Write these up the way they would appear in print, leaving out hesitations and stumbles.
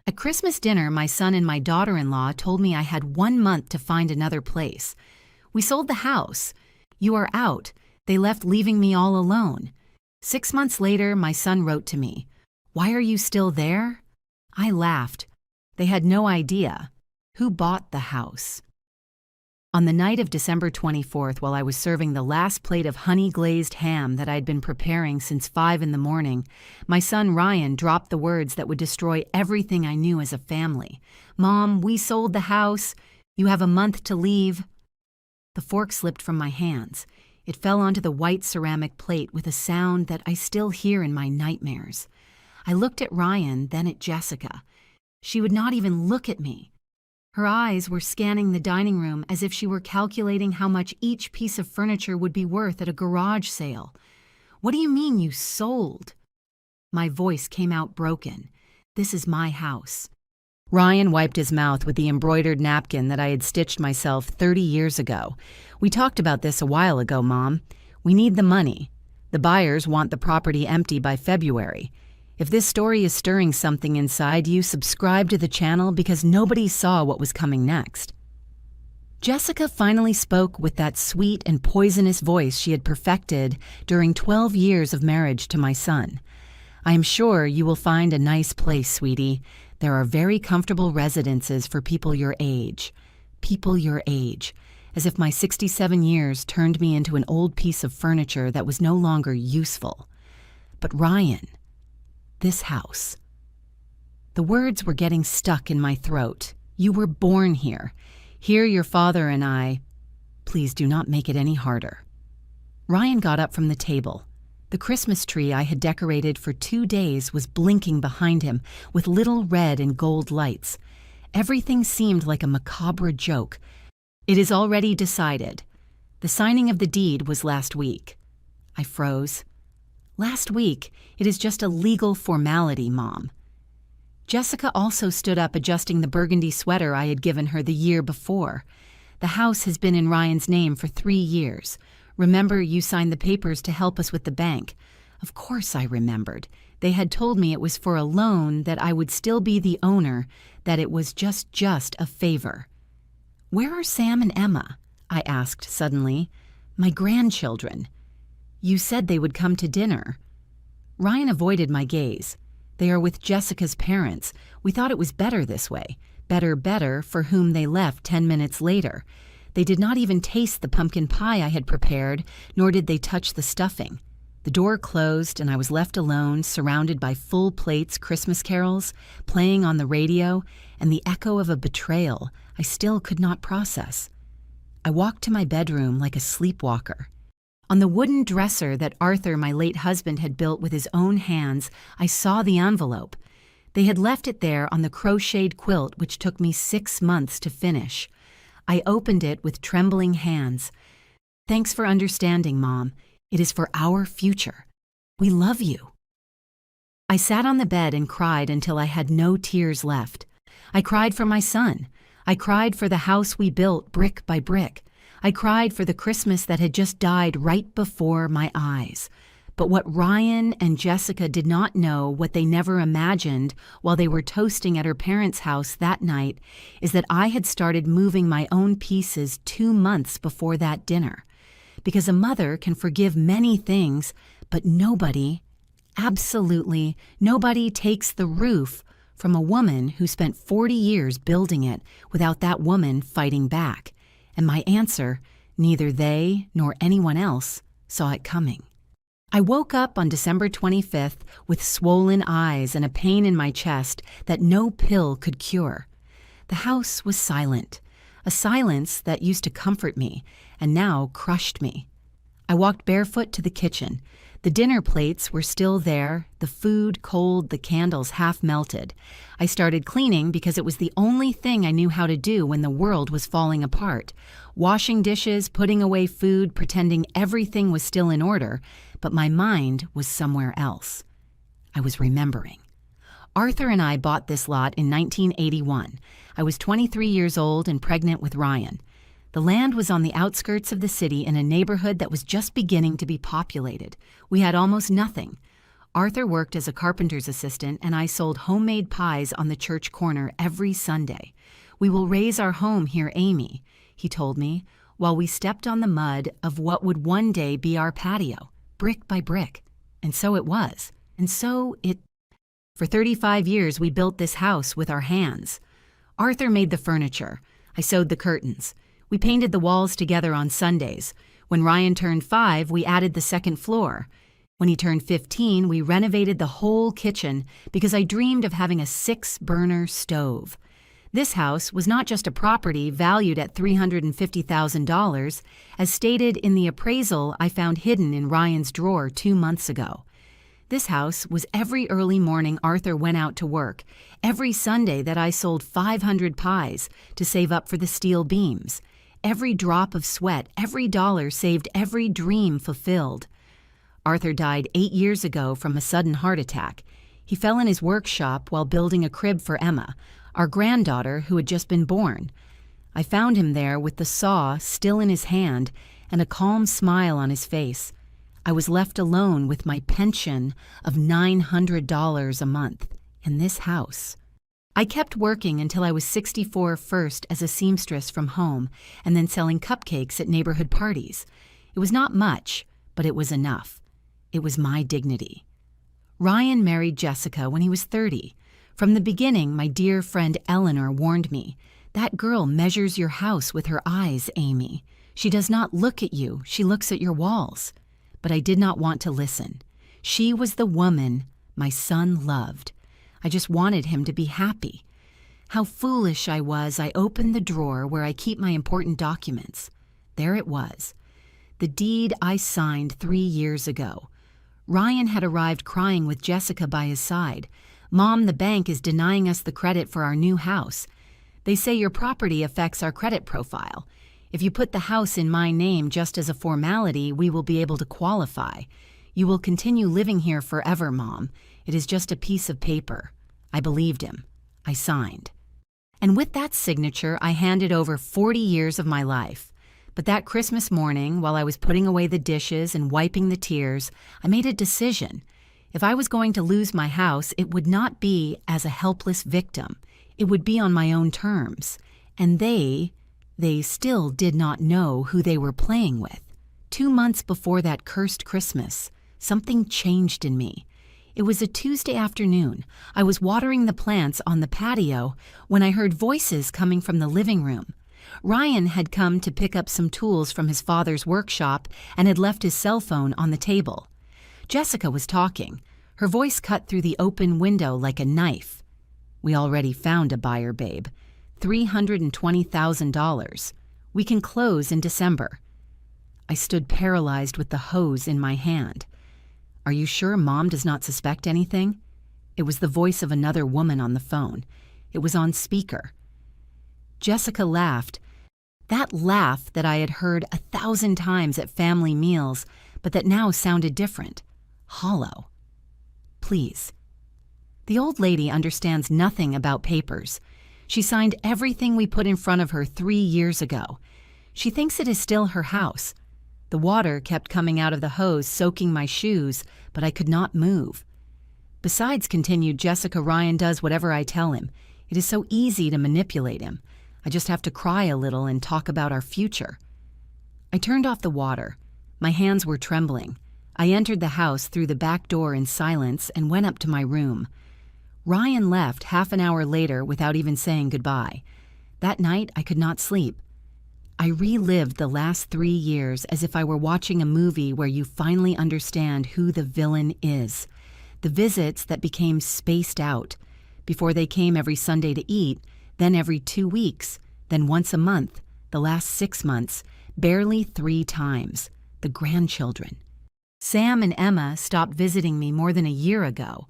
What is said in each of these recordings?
At Christmas dinner, my son and my daughter-in-law told me I had 1 month to find another place. We sold the house. You are out. They left, leaving me all alone. 6 months later, my son wrote to me, "Why are you still there?" I laughed. They had no idea. Who bought the house? On the night of December 24th, while I was serving the last plate of honey-glazed ham that I'd been preparing since 5 in the morning, my son Ryan dropped the words that would destroy everything I knew as a family. "Mom, we sold the house. You have a month to leave." The fork slipped from my hands. It fell onto the white ceramic plate with a sound that I still hear in my nightmares. I looked at Ryan, then at Jessica. She would not even look at me. Her eyes were scanning the dining room as if she were calculating how much each piece of furniture would be worth at a garage sale. "What do you mean you sold?" My voice came out broken. "This is my house." Ryan wiped his mouth with the embroidered napkin that I had stitched myself 30 years ago. "We talked about this a while ago, Mom. We need the money. The buyers want the property empty by February. If this story is stirring something inside you, subscribe to the channel because nobody saw what was coming next." Jessica finally spoke with that sweet and poisonous voice she had perfected during 12 years of marriage to my son. "I am sure you will find a nice place, sweetie. There are very comfortable residences for people your age." People your age. As if my 67 years turned me into an old piece of furniture that was no longer useful. But Ryan, this house. The words were getting stuck in my throat. "You were born here. Here your father and I—" Please do not make it any harder. Ryan got up from the table. The Christmas tree I had decorated for 2 days was blinking behind him with little red and gold lights. Everything seemed like a macabre joke. "It is already decided. The signing of the deed was last week." I froze. "Last week? It is just a legal formality, Mom." Jessica also stood up, adjusting the burgundy sweater I had given her the year before. "The house has been in Ryan's name for 3 years. Remember, you signed the papers to help us with the bank." Of course I remembered. They had told me it was for a loan, that I would still be the owner, that it was just a favor. "Where are Sam and Emma?" I asked suddenly. "My grandchildren. You said they would come to dinner." Ryan avoided my gaze. "They are with Jessica's parents. We thought it was better this way. Better, for whom they left 10 minutes later. They did not even taste the pumpkin pie I had prepared, nor did they touch the stuffing." The door closed and I was left alone, surrounded by full plates, Christmas carols, playing on the radio, and the echo of a betrayal I still could not process. I walked to my bedroom like a sleepwalker. On the wooden dresser that Arthur, my late husband, had built with his own hands, I saw the envelope. They had left it there on the crocheted quilt, which took me 6 months to finish. I opened it with trembling hands. "Thanks for understanding, Mom. It is for our future. We love you." I sat on the bed and cried until I had no tears left. I cried for my son. I cried for the house we built brick by brick. I cried for the Christmas that had just died right before my eyes. But what Ryan and Jessica did not know, what they never imagined while they were toasting at her parents' house that night, is that I had started moving my own pieces 2 months before that dinner. Because a mother can forgive many things, but nobody, absolutely nobody, takes the roof from a woman who spent 40 years building it without that woman fighting back. And my answer, neither they nor anyone else saw it coming. I woke up on December 25th with swollen eyes and a pain in my chest that no pill could cure. The house was silent, a silence that used to comfort me and now crushed me. I walked barefoot to the kitchen. The dinner plates were still there, the food cold, the candles half melted. I started cleaning because it was the only thing I knew how to do when the world was falling apart. Washing dishes, putting away food, pretending everything was still in order, but my mind was somewhere else. I was remembering. Arthur and I bought this lot in 1981. I was 23 years old and pregnant with Ryan. The land was on the outskirts of the city in a neighborhood that was just beginning to be populated. We had almost nothing. Arthur worked as a carpenter's assistant, and I sold homemade pies on the church corner every Sunday. "We will raise our home here, Amy," he told me, while we stepped on the mud of what would one day be our patio, brick by brick. And so it was. For 35 years, we built this house with our hands. Arthur made the furniture. I sewed the curtains. We painted the walls together on Sundays. When Ryan turned 5, we added the second floor. When he turned 15, we renovated the whole kitchen because I dreamed of having a 6-burner stove. This house was not just a property valued at $350,000, as stated in the appraisal I found hidden in Ryan's drawer 2 months ago. This house was every early morning Arthur went out to work, every Sunday that I sold 500 pies to save up for the steel beams, every drop of sweat, every dollar saved, every dream fulfilled. Arthur died 8 years ago from a sudden heart attack. He fell in his workshop while building a crib for Emma, our granddaughter who had just been born. I found him there with the saw still in his hand and a calm smile on his face. I was left alone with my pension of $900 a month in this house. I kept working until I was 64, first as a seamstress from home and then selling cupcakes at neighborhood parties. It was not much, but it was enough. It was my dignity. Ryan married Jessica when he was 30. From the beginning, my dear friend Eleanor warned me, "That girl measures your house with her eyes, Amy. She does not look at you, she looks at your walls." But I did not want to listen. She was the woman my son loved. I just wanted him to be happy. How foolish I was. I opened the drawer where I keep my important documents. There it was. The deed I signed 3 years ago. Ryan had arrived crying with Jessica by his side. "Mom, the bank is denying us the credit for our new house. They say your property affects our credit profile. If you put the house in my name just as a formality, we will be able to qualify. You will continue living here forever, Mom. It is just a piece of paper." I believed him. I signed. And with that signature, I handed over 40 years of my life. But that Christmas morning, while I was putting away the dishes and wiping the tears, I made a decision. If I was going to lose my house, it would not be as a helpless victim. It would be on my own terms. And they still did not know who they were playing with. 2 months before that cursed Christmas, something changed in me. It was a Tuesday afternoon. I was watering the plants on the patio when I heard voices coming from the living room. Ryan had come to pick up some tools from his father's workshop and had left his cell phone on the table. Jessica was talking. Her voice cut through the open window like a knife. "We already found a buyer, babe. $320,000. We can close in December." I stood paralyzed with the hose in my hand. "Are you sure Mom does not suspect anything?" It was the voice of another woman on the phone. It was on speaker. Jessica laughed. That laugh that I had heard 1,000 times at family meals, but that now sounded different. Hollow. "Please." The old lady understands nothing about papers. She signed everything we put in front of her 3 years ago. She thinks it is still her house. The water kept coming out of the hose, soaking my shoes, but I could not move. "Besides," continued Jessica, "Ryan does whatever I tell him. It is so easy to manipulate him. I just have to cry a little and talk about our future." I turned off the water. My hands were trembling. I entered the house through the back door in silence and went up to my room. Ryan left half an hour later without even saying goodbye. That night, I could not sleep. I relived the last 3 years as if I were watching a movie where you finally understand who the villain is. The visits that became spaced out. Before they came every Sunday to eat, then every 2 weeks, then once a month, the last 6 months, barely 3 times. The grandchildren. Sam and Emma stopped visiting me more than a year ago.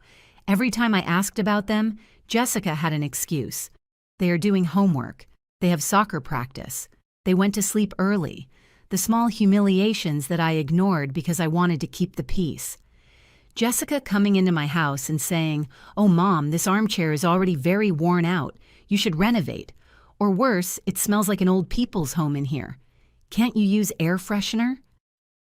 Every time I asked about them, Jessica had an excuse. They are doing homework. They have soccer practice. They went to sleep early. The small humiliations that I ignored because I wanted to keep the peace. Jessica coming into my house and saying, "Oh, Mom, this armchair is already very worn out. You should renovate. Or worse, it smells like an old people's home in here. Can't you use air freshener?"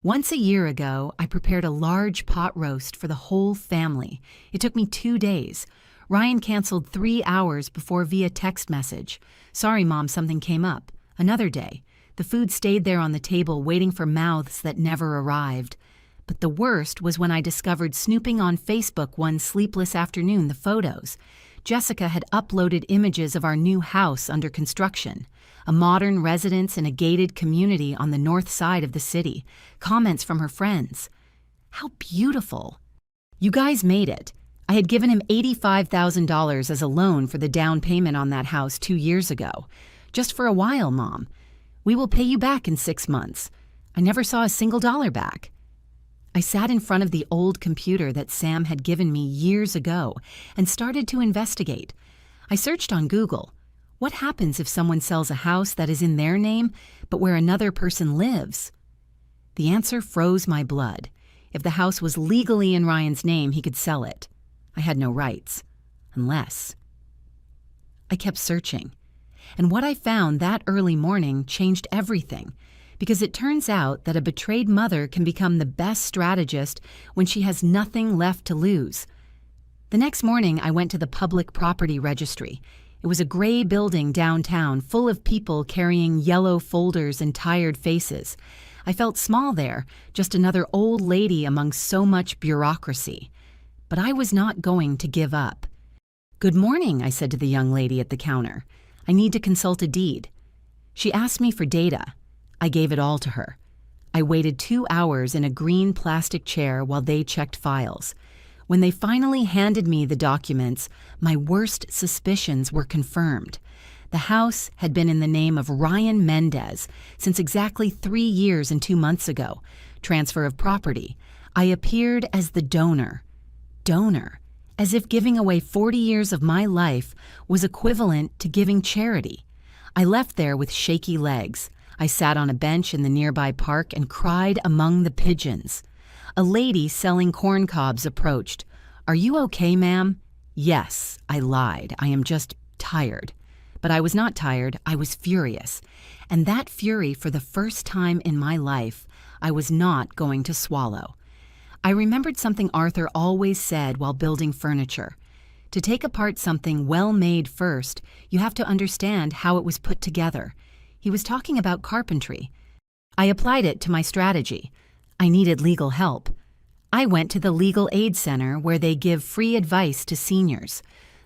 Once a year ago, I prepared a large pot roast for the whole family. It took me 2 days. Ryan canceled 3 hours before via text message. "Sorry, Mom, something came up." Another day. The food stayed there on the table waiting for mouths that never arrived. But the worst was when I discovered snooping on Facebook one sleepless afternoon the photos. Jessica had uploaded images of our new house under construction, a modern residence in a gated community on the north side of the city, comments from her friends. How beautiful. "You guys made it. I had given him $85,000 as a loan for the down payment on that house 2 years ago. Just for a while, Mom. We will pay you back in 6 months. I never saw a single dollar back." I sat in front of the old computer that Sam had given me years ago and started to investigate. I searched on Google. What happens if someone sells a house that is in their name, but where another person lives? The answer froze my blood. If the house was legally in Ryan's name, he could sell it. I had no rights. Unless. I kept searching. And what I found that early morning changed everything, because it turns out that a betrayed mother can become the best strategist when she has nothing left to lose. The next morning, I went to the public property registry. It was a gray building downtown full of people carrying yellow folders and tired faces. I felt small there, just another old lady among so much bureaucracy. But I was not going to give up. "Good morning," I said to the young lady at the counter. "I need to consult a deed." She asked me for data. I gave it all to her. I waited 2 hours in a green plastic chair while they checked files. When they finally handed me the documents, my worst suspicions were confirmed. The house had been in the name of Ryan Mendez since exactly 3 years and 2 months ago. Transfer of property. I appeared as the donor. Donor. As if giving away 40 years of my life was equivalent to giving charity. I left there with shaky legs. I sat on a bench in the nearby park and cried among the pigeons. A lady selling corn cobs approached. "Are you okay, ma'am?" "Yes," I lied. "I am just tired." But I was not tired. I was furious. And that fury, for the first time in my life, I was not going to swallow. I remembered something Arthur always said while building furniture. To take apart something well-made first, you have to understand how it was put together. He was talking about carpentry. I applied it to my strategy. I needed legal help. I went to the Legal Aid Center where they give free advice to seniors.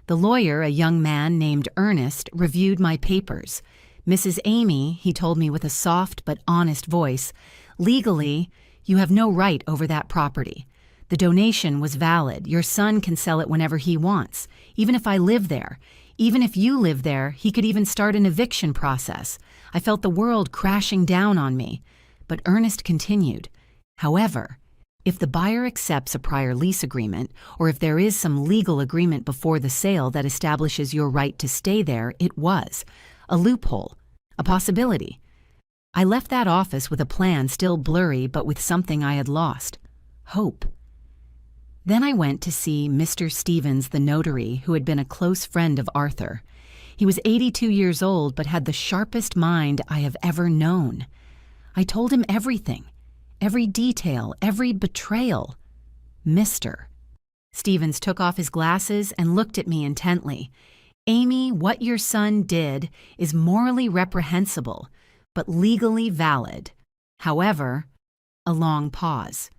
The lawyer, a young man named Ernest, reviewed my papers. "Mrs. Amy," he told me with a soft but honest voice, "legally, you have no right over that property. The donation was valid. Your son can sell it whenever he wants, even if I live there. Even if you live there, he could even start an eviction process." I felt the world crashing down on me. But Ernest continued. "However, if the buyer accepts a prior lease agreement, or if there is some legal agreement before the sale that establishes your right to stay there, it was a loophole, a possibility." I left that office with a plan still blurry, but with something I had lost: hope. Then I went to see Mr. Stevens, the notary, who had been a close friend of Arthur. He was 82 years old, but had the sharpest mind I have ever known. I told him everything, every detail, every betrayal. "Mr." Stevens took off his glasses and looked at me intently. "Amy, what your son did is morally reprehensible, but legally valid. However," a long pause,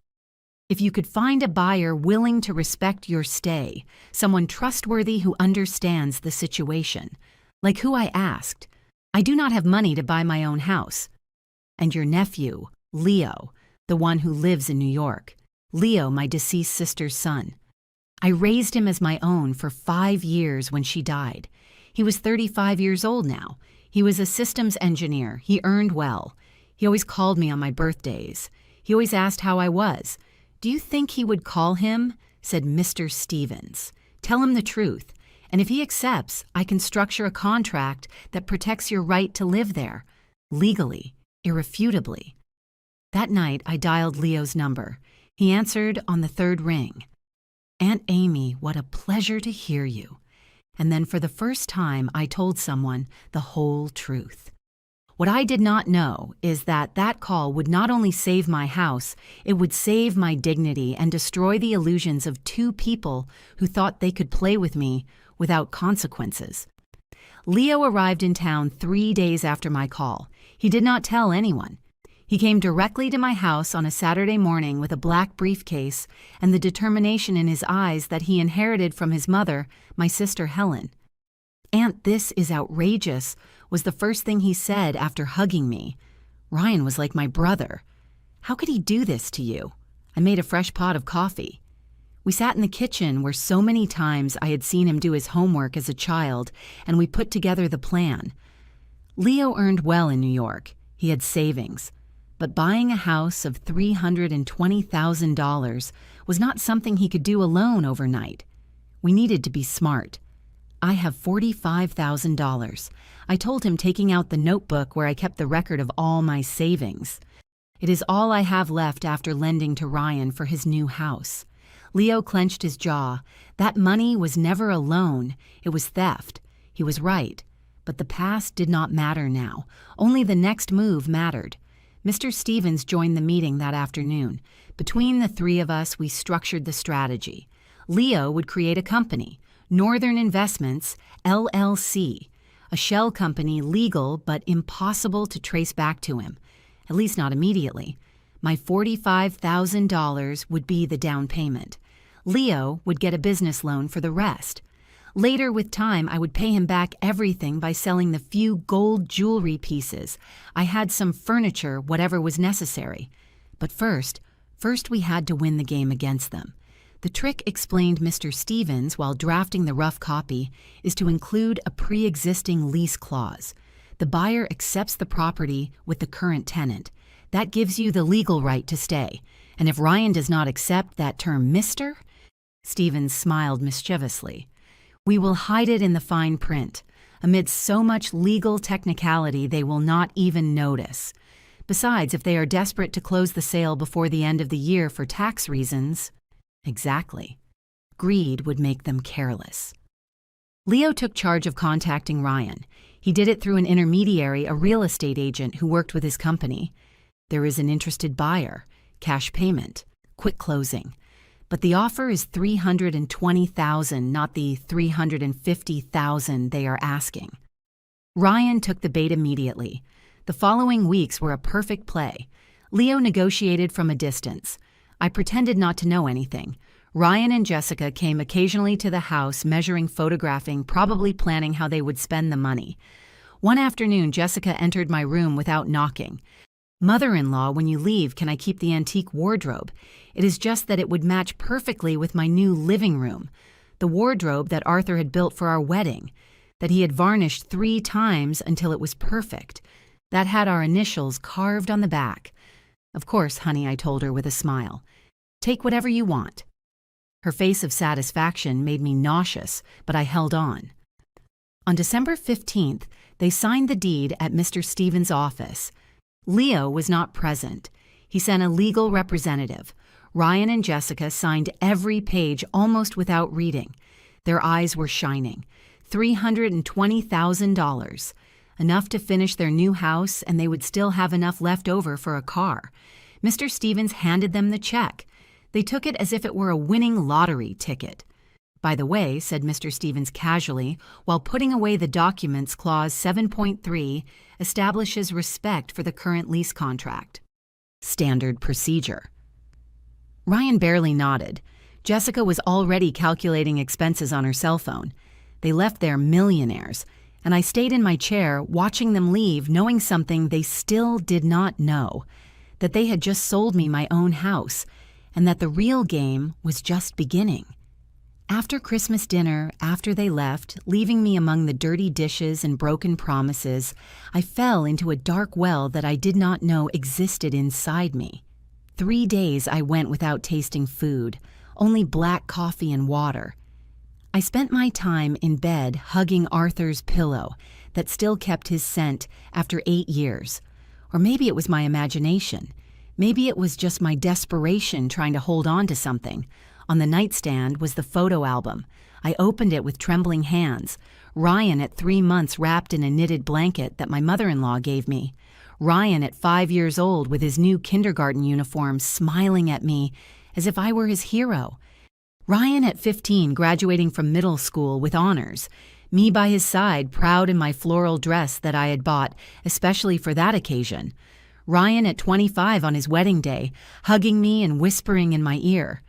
"if you could find a buyer willing to respect your stay, someone trustworthy who understands the situation, like who I asked, I do not have money to buy my own house. And your nephew, Leo, the one who lives in New York. Leo, my deceased sister's son. I raised him as my own for 5 years when she died. He was 35 years old now. He was a systems engineer. He earned well. He always called me on my birthdays. He always asked how I was. Do you think he would call him?" said Mr. Stevens. "Tell him the truth. And if he accepts, I can structure a contract that protects your right to live there, legally, irrefutably." That night, I dialed Leo's number. He answered on the 3rd ring. "Aunt Amy, what a pleasure to hear you." And then for the first time, I told someone the whole truth. What I did not know is that that call would not only save my house, it would save my dignity and destroy the illusions of two people who thought they could play with me without consequences. Leo arrived in town 3 days after my call. He did not tell anyone. He came directly to my house on a Saturday morning with a black briefcase and the determination in his eyes that he inherited from his mother, my sister Helen. "Aunt, this is outrageous," was the first thing he said after hugging me. "Ryan was like my brother. How could he do this to you?" I made a fresh pot of coffee. We sat in the kitchen where so many times I had seen him do his homework as a child, and we put together the plan. Leo earned well in New York. He had savings. But buying a house of $320,000 was not something he could do alone overnight. We needed to be smart. "I have $45,000. I told him, taking out the notebook where I kept the record of all my savings. "It is all I have left after lending to Ryan for his new house." Leo clenched his jaw. That money was never a loan. It was theft. He was right. But the past did not matter now. Only the next move mattered. Mr. Stevens joined the meeting that afternoon. Between the three of us, we structured the strategy. Leo would create a company, Northern Investments, LLC, a shell company legal but impossible to trace back to him, at least not immediately. My $45,000 would be the down payment. Leo would get a business loan for the rest. Later, with time, I would pay him back everything by selling the few gold jewelry pieces. I had some furniture, whatever was necessary. But first we had to win the game against them. The trick, explained Mr. Stevens while drafting the rough copy, is to include a pre-existing lease clause. The buyer accepts the property with the current tenant. That gives you the legal right to stay. And if Ryan does not accept that term, Mr. Stevens smiled mischievously. "We will hide it in the fine print. Amidst so much legal technicality, they will not even notice. Besides, if they are desperate to close the sale before the end of the year for tax reasons..." Exactly. Greed would make them careless. Leo took charge of contacting Ryan. He did it through an intermediary, a real estate agent who worked with his company. There is an interested buyer, cash payment, quick closing. But the offer is $320,000, not the $350,000 they are asking. Ryan took the bait immediately. The following weeks were a perfect play. Leo negotiated from a distance. I pretended not to know anything. Ryan and Jessica came occasionally to the house, measuring, photographing, probably planning how they would spend the money. One afternoon, Jessica entered my room without knocking. "Mother-in-law, when you leave, can I keep the antique wardrobe? It is just that it would match perfectly with my new living room. The wardrobe that Arthur had built for our wedding, that he had varnished 3 times until it was perfect. That had our initials carved on the back." "Of course, honey," I told her with a smile. "Take whatever you want." Her face of satisfaction made me nauseous, but I held on. On December 15th, they signed the deed at Mr. Stevens' office. Leo was not present. He sent a legal representative. Ryan and Jessica signed every page almost without reading. Their eyes were shining. $320,000. Enough to finish their new house, and they would still have enough left over for a car. Mr. Stevens handed them the check. They took it as if it were a winning lottery ticket. "By the way," said Mr. Stevens casually, while putting away the documents, Clause 7.3 establishes respect for the current lease contract. Standard procedure. Ryan barely nodded. Jessica was already calculating expenses on her cell phone. They left there millionaires, and I stayed in my chair watching them leave, knowing something they still did not know, that they had just sold me my own house, and that the real game was just beginning. After Christmas dinner, after they left, leaving me among the dirty dishes and broken promises, I fell into a dark well that I did not know existed inside me. 3 days I went without tasting food, only black coffee and water. I spent my time in bed hugging Arthur's pillow that still kept his scent after 8 years. Or maybe it was my imagination. Maybe it was just my desperation trying to hold on to something. On the nightstand was the photo album. I opened it with trembling hands. Ryan at 3 months wrapped in a knitted blanket that my mother-in-law gave me. Ryan at 5 years old with his new kindergarten uniform smiling at me as if I were his hero. Ryan at 15 graduating from middle school with honors. Me by his side, proud in my floral dress that I had bought, especially for that occasion. Ryan at 25 on his wedding day, hugging me and whispering in my ear,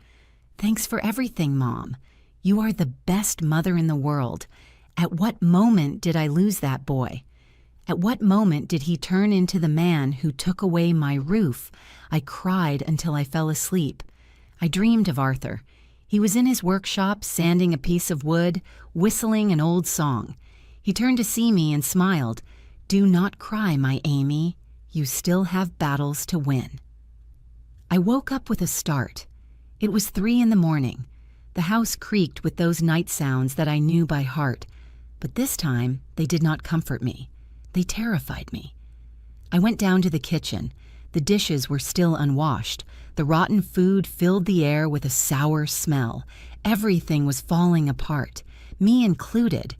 "Thanks for everything, Mom. You are the best mother in the world. At what moment did I lose that boy? At what moment did he turn into the man who took away my roof?" I cried until I fell asleep. I dreamed of Arthur. He was in his workshop, sanding a piece of wood, whistling an old song. He turned to see me and smiled. "Do not cry, my Amy. You still have battles to win." I woke up with a start. It was 3 in the morning. The house creaked with those night sounds that I knew by heart, but this time they did not comfort me. They terrified me. I went down to the kitchen. The dishes were still unwashed. The rotten food filled the air with a sour smell. Everything was falling apart, me included.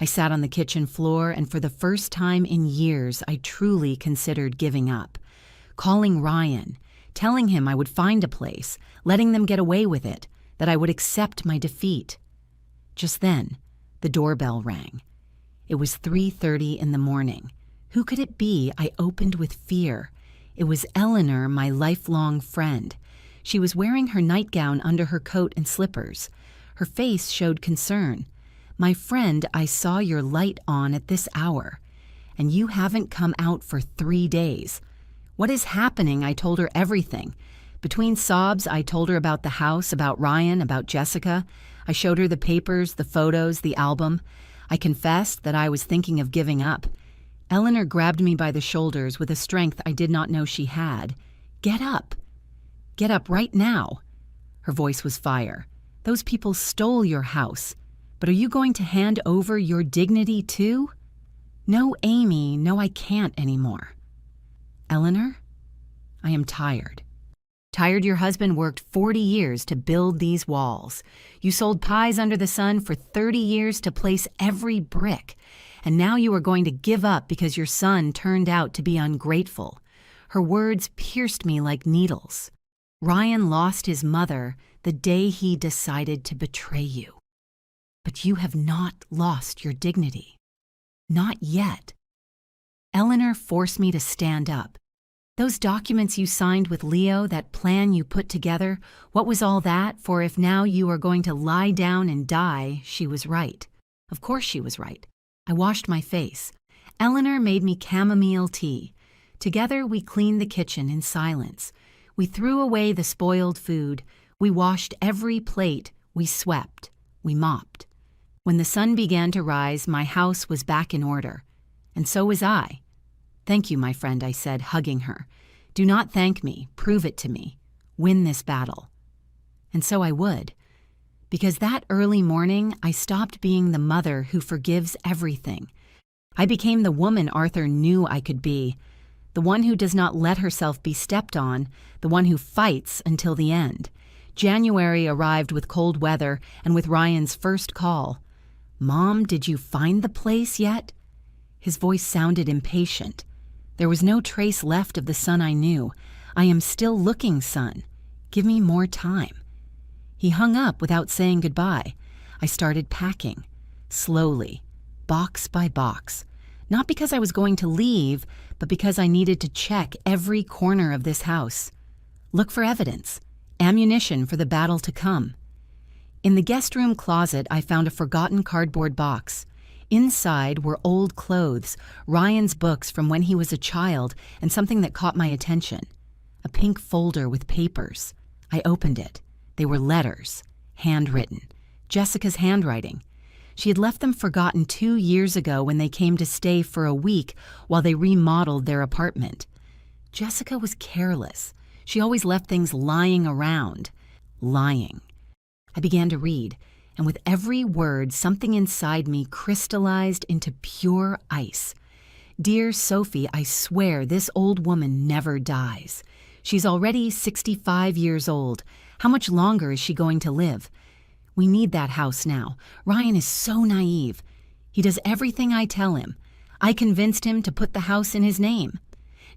I sat on the kitchen floor, and for the first time in years, I truly considered giving up. Calling Ryan, telling him I would find a place, letting them get away with it, that I would accept my defeat. Just then, the doorbell rang. It was 3:30 in the morning. Who could it be? I opened with fear. It was Eleanor, my lifelong friend. She was wearing her nightgown under her coat and slippers. Her face showed concern. "My friend, I saw your light on at this hour, and you haven't come out for 3 days. What is happening?" I told her everything. Between sobs, I told her about the house, about Ryan, about Jessica. I showed her the papers, the photos, the album. I confessed that I was thinking of giving up. Eleanor grabbed me by the shoulders with a strength I did not know she had. "Get up. Get up right now." Her voice was fire. "Those people stole your house. But are you going to hand over your dignity too?" "No, Amy, no, I can't anymore." "Eleanor, I am tired. Tired your husband worked 40 years to build these walls. You sold pies under the sun for 30 years to place every brick. And now you are going to give up because your son turned out to be ungrateful." Her words pierced me like needles. "Ryan lost his mother the day he decided to betray you. But you have not lost your dignity. Not yet." Eleanor forced me to stand up. "Those documents you signed with Leo, that plan you put together, what was all that? For if now you are going to lie down and die," she was right. Of course she was right. I washed my face. Eleanor made me chamomile tea. Together we cleaned the kitchen in silence. We threw away the spoiled food. We washed every plate. We swept. We mopped. When the sun began to rise, my house was back in order. And so was I. "Thank you, my friend," I said, hugging her. "Do not thank me. Prove it to me. Win this battle." And so I would. Because that early morning, I stopped being the mother who forgives everything. I became the woman Arthur knew I could be, the one who does not let herself be stepped on, the one who fights until the end. January arrived with cold weather and with Ryan's first call. "Mom, did you find the place yet?" His voice sounded impatient. There was no trace left of the son I knew. "I am still looking, son. Give me more time." He hung up without saying goodbye. I started packing, slowly, box by box. Not because I was going to leave, but because I needed to check every corner of this house. Look for evidence, ammunition for the battle to come. In the guest room closet, I found a forgotten cardboard box. Inside were old clothes, Ryan's books from when he was a child, and something that caught my attention. A pink folder with papers. I opened it. They were letters, handwritten. Jessica's handwriting. She had left them forgotten 2 years ago when they came to stay for a week while they remodeled their apartment. Jessica was careless. She always left things lying around. Lying. I began to read, and with every word, something inside me crystallized into pure ice. "Dear Sophie, I swear this old woman never dies. She's already 65 years old. How much longer is she going to live? We need that house now. Ryan is so naive. He does everything I tell him. I convinced him to put the house in his name.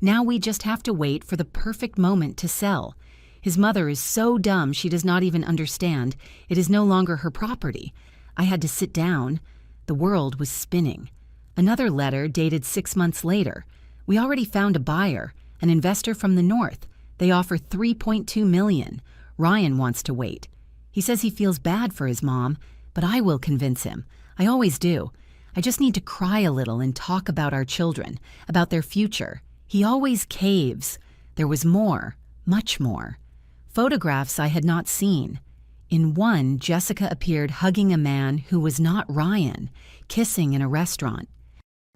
Now we just have to wait for the perfect moment to sell. His mother is so dumb she does not even understand. It is no longer her property. I had to sit down. The world was spinning. Another letter dated 6 months later. We already found a buyer, an investor from the north. They offer $3.2 million. Ryan wants to wait. He says he feels bad for his mom, but I will convince him. I always do. I just need to cry a little and talk about our children, about their future. He always caves. There was more, much more. Photographs I had not seen. In one, Jessica appeared hugging a man who was not Ryan, kissing in a restaurant.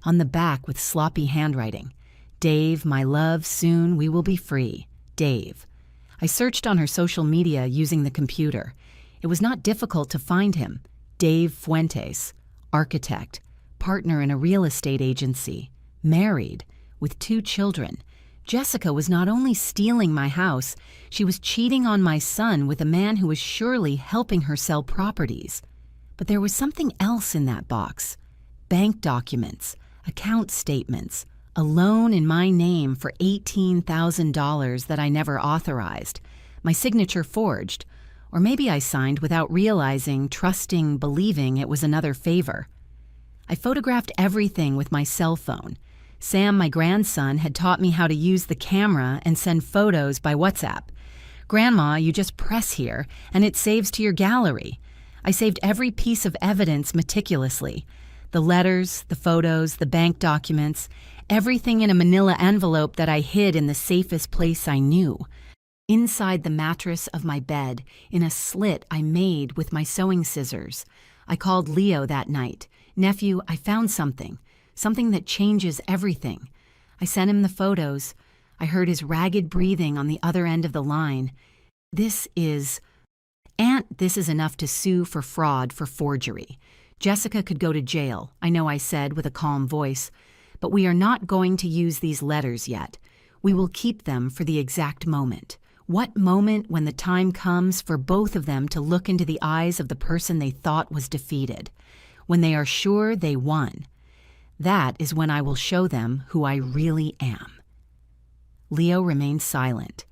On the back with sloppy handwriting, "Dave, my love, soon we will be free. Dave." I searched on her social media using the computer. It was not difficult to find him. Dave Fuentes, architect, partner in a real estate agency, married, with 2 children. Jessica was not only stealing my house, she was cheating on my son with a man who was surely helping her sell properties. But there was something else in that box. Bank documents, account statements, a loan in my name for $18,000 that I never authorized, my signature forged, or maybe I signed without realizing, trusting, believing it was another favor. I photographed everything with my cell phone. Sam, my grandson, had taught me how to use the camera and send photos by WhatsApp. "Grandma, you just press here, and it saves to your gallery." I saved every piece of evidence meticulously. The letters, the photos, the bank documents, everything in a manila envelope that I hid in the safest place I knew. Inside the mattress of my bed, in a slit I made with my sewing scissors. I called Leo that night. "Nephew, I found something that changes everything." I sent him the photos. I heard his ragged breathing on the other end of the line. Aunt, this is enough to sue for fraud for forgery. Jessica could go to jail, I know I said with a calm voice, but we are not going to use these letters yet. We will keep them for the exact moment. What moment when the time comes for both of them to look into the eyes of the person they thought was defeated, when they are sure they won. That is when I will show them who I really am. Leo remained silent.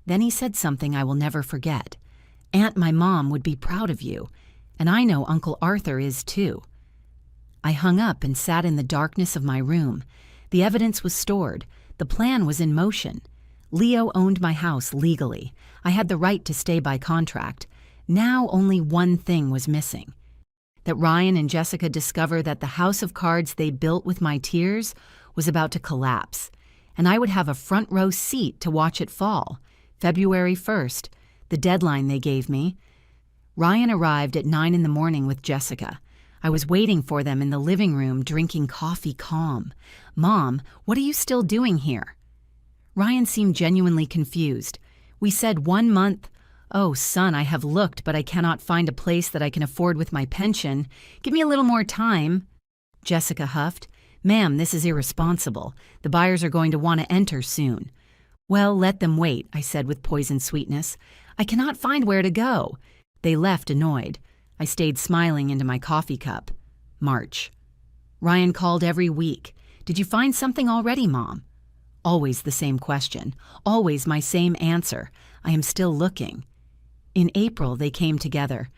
Then he said something I will never forget. "Aunt, my mom would be proud of you, and I know Uncle Arthur is too." I hung up and sat in the darkness of my room. The evidence was stored. The plan was in motion. Leo owned my house legally. I had the right to stay by contract. Now only one thing was missing. That Ryan and Jessica discover that the house of cards they built with my tears was about to collapse, and I would have a front row seat to watch it fall. February 1st, the deadline they gave me. Ryan arrived at 9 in the morning with Jessica. I was waiting for them in the living room, drinking coffee calm. "Mom, what are you still doing here?" Ryan seemed genuinely confused. "We said 1 month. Oh, son, I have looked, but I cannot find a place that I can afford with my pension. Give me a little more time." Jessica huffed. "Ma'am, this is irresponsible. The buyers are going to want to enter soon." "Well, let them wait," I said with poisoned sweetness. "I cannot find where to go." They left annoyed. I stayed smiling into my coffee cup. March. Ryan called every week. "Did you find something already, Mom?" Always the same question. Always my same answer. I am still looking. In April, they came together.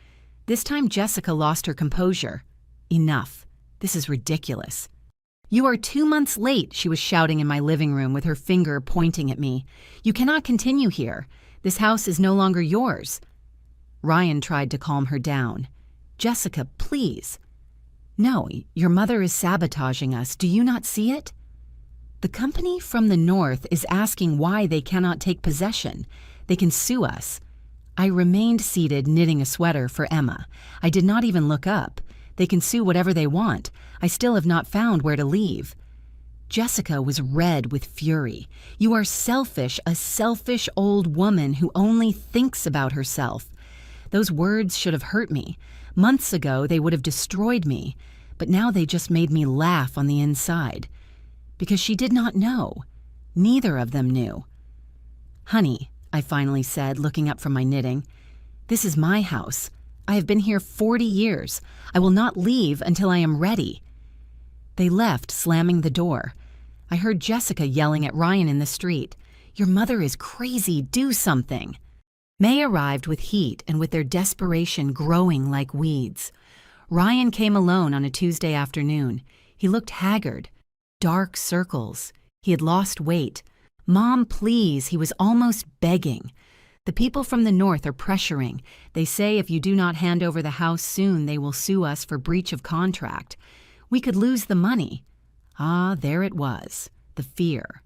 This time, Jessica lost her composure. "Enough. This is ridiculous." "You are 2 months late," she was shouting in my living room with her finger pointing at me. "You cannot continue here. This house is no longer yours." Ryan tried to calm her down. "Jessica, please." "No, your mother is sabotaging us. Do you not see it?" "The company from the north is asking why they cannot take possession. They can sue us." I remained seated knitting a sweater for Emma. I did not even look up. They can sue whatever they want. I still have not found where to leave. Jessica was red with fury. "You are selfish, a selfish old woman who only thinks about herself." Those words should have hurt me. Months ago, they would have destroyed me, but now they just made me laugh on the inside. Because she did not know. Neither of them knew. "Honey," I finally said, looking up from my knitting, "this is my house. I have been here 40 years. I will not leave until I am ready." They left, slamming the door. I heard Jessica yelling at Ryan in the street. "Your mother is crazy, do something." May arrived with heat and with their desperation growing like weeds. Ryan came alone on a Tuesday afternoon. He looked haggard. Dark circles. He had lost weight. "Mom, please," he was almost begging. "The people from the north are pressuring. They say if you do not hand over the house soon, they will sue us for breach of contract. We could lose the money." Ah, there it was, the fear.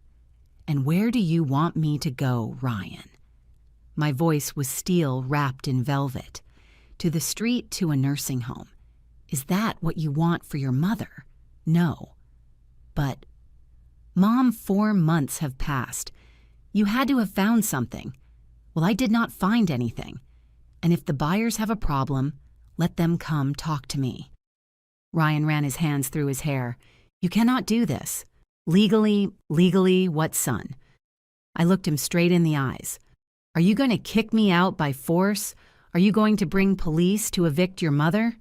"And where do you want me to go, Ryan?" My voice was steel wrapped in velvet. "To the street, to a nursing home. Is that what you want for your mother?" "No." "But, Mom, 4 months have passed. You had to have found something." "Well, I did not find anything. And if the buyers have a problem, let them come talk to me." Ryan ran his hands through his hair. "You cannot do this. Legally, what, son?" I looked him straight in the eyes. "Are you going to kick me out by force? Are you going to bring police to evict your mother?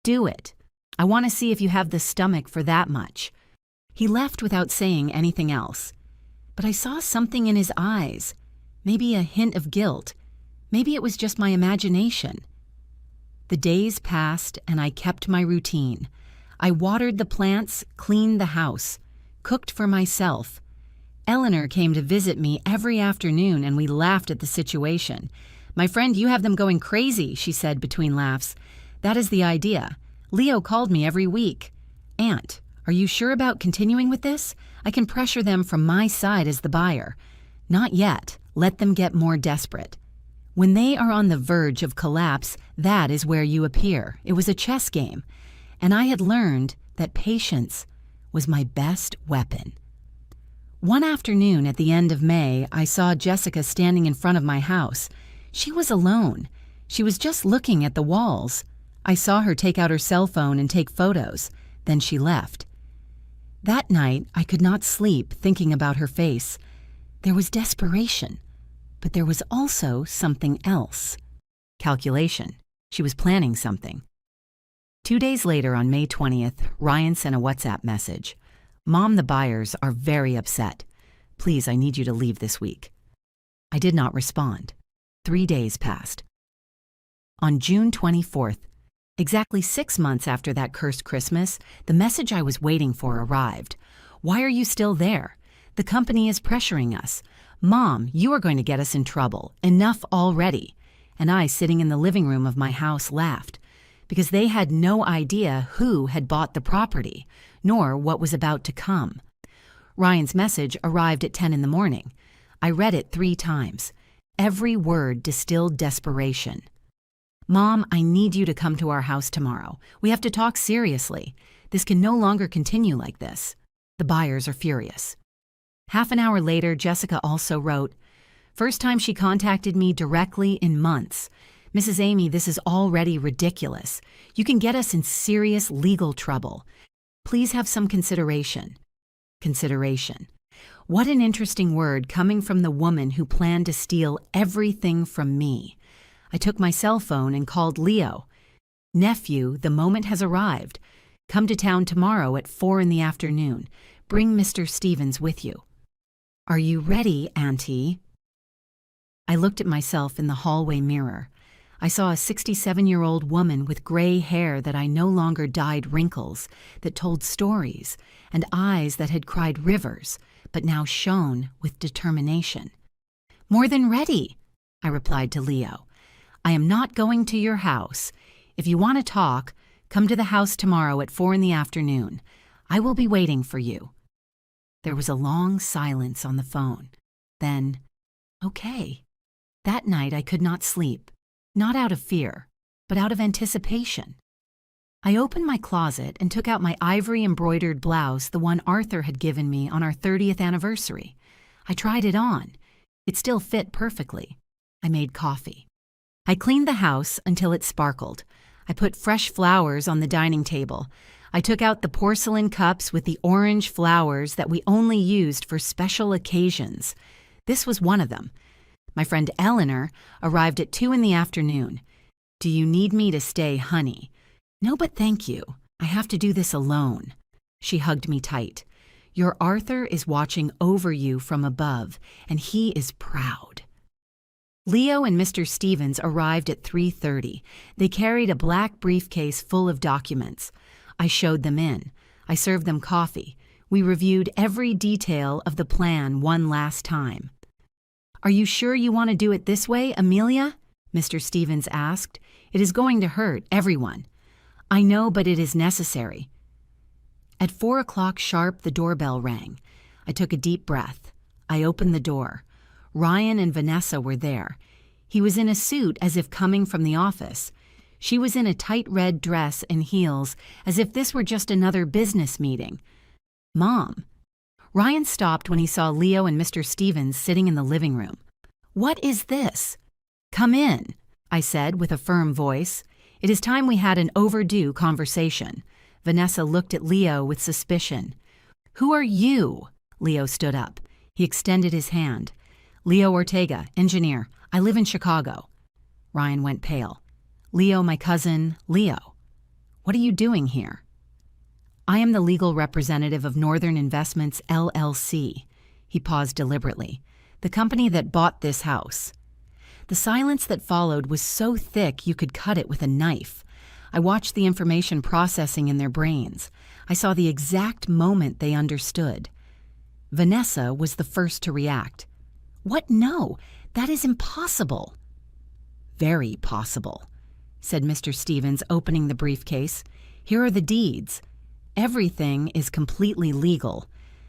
Do it. I want to see if you have the stomach for that much." He left without saying anything else. But I saw something in his eyes, maybe a hint of guilt. Maybe it was just my imagination. The days passed and I kept my routine. I watered the plants, cleaned the house, cooked for myself. Eleanor came to visit me every afternoon and we laughed at the situation. "My friend, you have them going crazy," she said between laughs. "That is the idea. Leo called me every week. Aunt, are you sure about continuing with this? I can pressure them from my side as the buyer." "Not yet. Let them get more desperate. When they are on the verge of collapse, that is where you appear." It was a chess game, and I had learned that patience was my best weapon. One afternoon at the end of May, I saw Jessica standing in front of my house. She was alone. She was just looking at the walls. I saw her take out her cell phone and take photos. Then she left. That night, I could not sleep thinking about her face. There was desperation, but there was also something else. Calculation. She was planning something. 2 days later, on May 20th, Ryan sent a WhatsApp message. "Mom, the buyers are very upset. Please, I need you to leave this week." I did not respond. 3 days passed. On June 24th, exactly 6 months after that cursed Christmas, the message I was waiting for arrived. "Why are you still there? The company is pressuring us. Mom, you are going to get us in trouble. Enough already." And I, sitting in the living room of my house, laughed, because they had no idea who had bought the property, nor what was about to come. Ryan's message arrived at 10 in the morning. I read it 3 times. Every word distilled desperation. "Mom, I need you to come to our house tomorrow. We have to talk seriously. This can no longer continue like this. The buyers are furious." Half an hour later, Jessica also wrote, "First time she contacted me directly in months. Mrs. Amy, this is already ridiculous. You can get us in serious legal trouble. Please have some consideration." Consideration. What an interesting word coming from the woman who planned to steal everything from me. I took my cell phone and called Leo. "Nephew, the moment has arrived. Come to town tomorrow at 4 in the afternoon. Bring Mr. Stevens with you." "Are you ready, Auntie?" I looked at myself in the hallway mirror. I saw a 67-year-old woman with gray hair that I no longer dyed wrinkles, that told stories, and eyes that had cried rivers, but now shone with determination. "More than ready," I replied to Leo. "I am not going to your house. If you want to talk, come to the house tomorrow at 4 in the afternoon. I will be waiting for you." There was a long silence on the phone. Then, okay. That night I could not sleep, not out of fear, but out of anticipation. I opened my closet and took out my ivory embroidered blouse, the one Arthur had given me on our 30th anniversary. I tried it on. It still fit perfectly. I made coffee. I cleaned the house until it sparkled. I put fresh flowers on the dining table. I took out the porcelain cups with the orange flowers that we only used for special occasions. This was one of them. My friend Eleanor arrived at 2 in the afternoon. Do you need me to stay, honey? No, but thank you. I have to do this alone. She hugged me tight. Your Arthur is watching over you from above, and he is proud. Leo and Mr. Stevens arrived at 3:30. They carried a black briefcase full of documents. I showed them in. I served them coffee. We reviewed every detail of the plan one last time. Are you sure you want to do it this way, Amelia? Mr. Stevens asked. It is going to hurt everyone. I know, but it is necessary. At 4 o'clock sharp, the doorbell rang. I took a deep breath. I opened the door. Ryan and Vanessa were there. He was in a suit as if coming from the office. She was in a tight red dress and heels, as if this were just another business meeting. Mom. Ryan stopped when he saw Leo and Mr. Stevens sitting in the living room. What is this? Come in, I said with a firm voice. It is time we had an overdue conversation. Vanessa looked at Leo with suspicion. Who are you? Leo stood up. He extended his hand. Leo Ortega, engineer. I live in Chicago. Ryan went pale. Leo, my cousin, Leo. What are you doing here? I am the legal representative of Northern Investments, LLC. He paused deliberately. The company that bought this house. The silence that followed was so thick you could cut it with a knife. I watched the information processing in their brains. I saw the exact moment they understood. Vanessa was the first to react. What? No, that is impossible. Very possible, said Mr. Stevens, opening the briefcase. Here are the deeds. Everything is completely legal.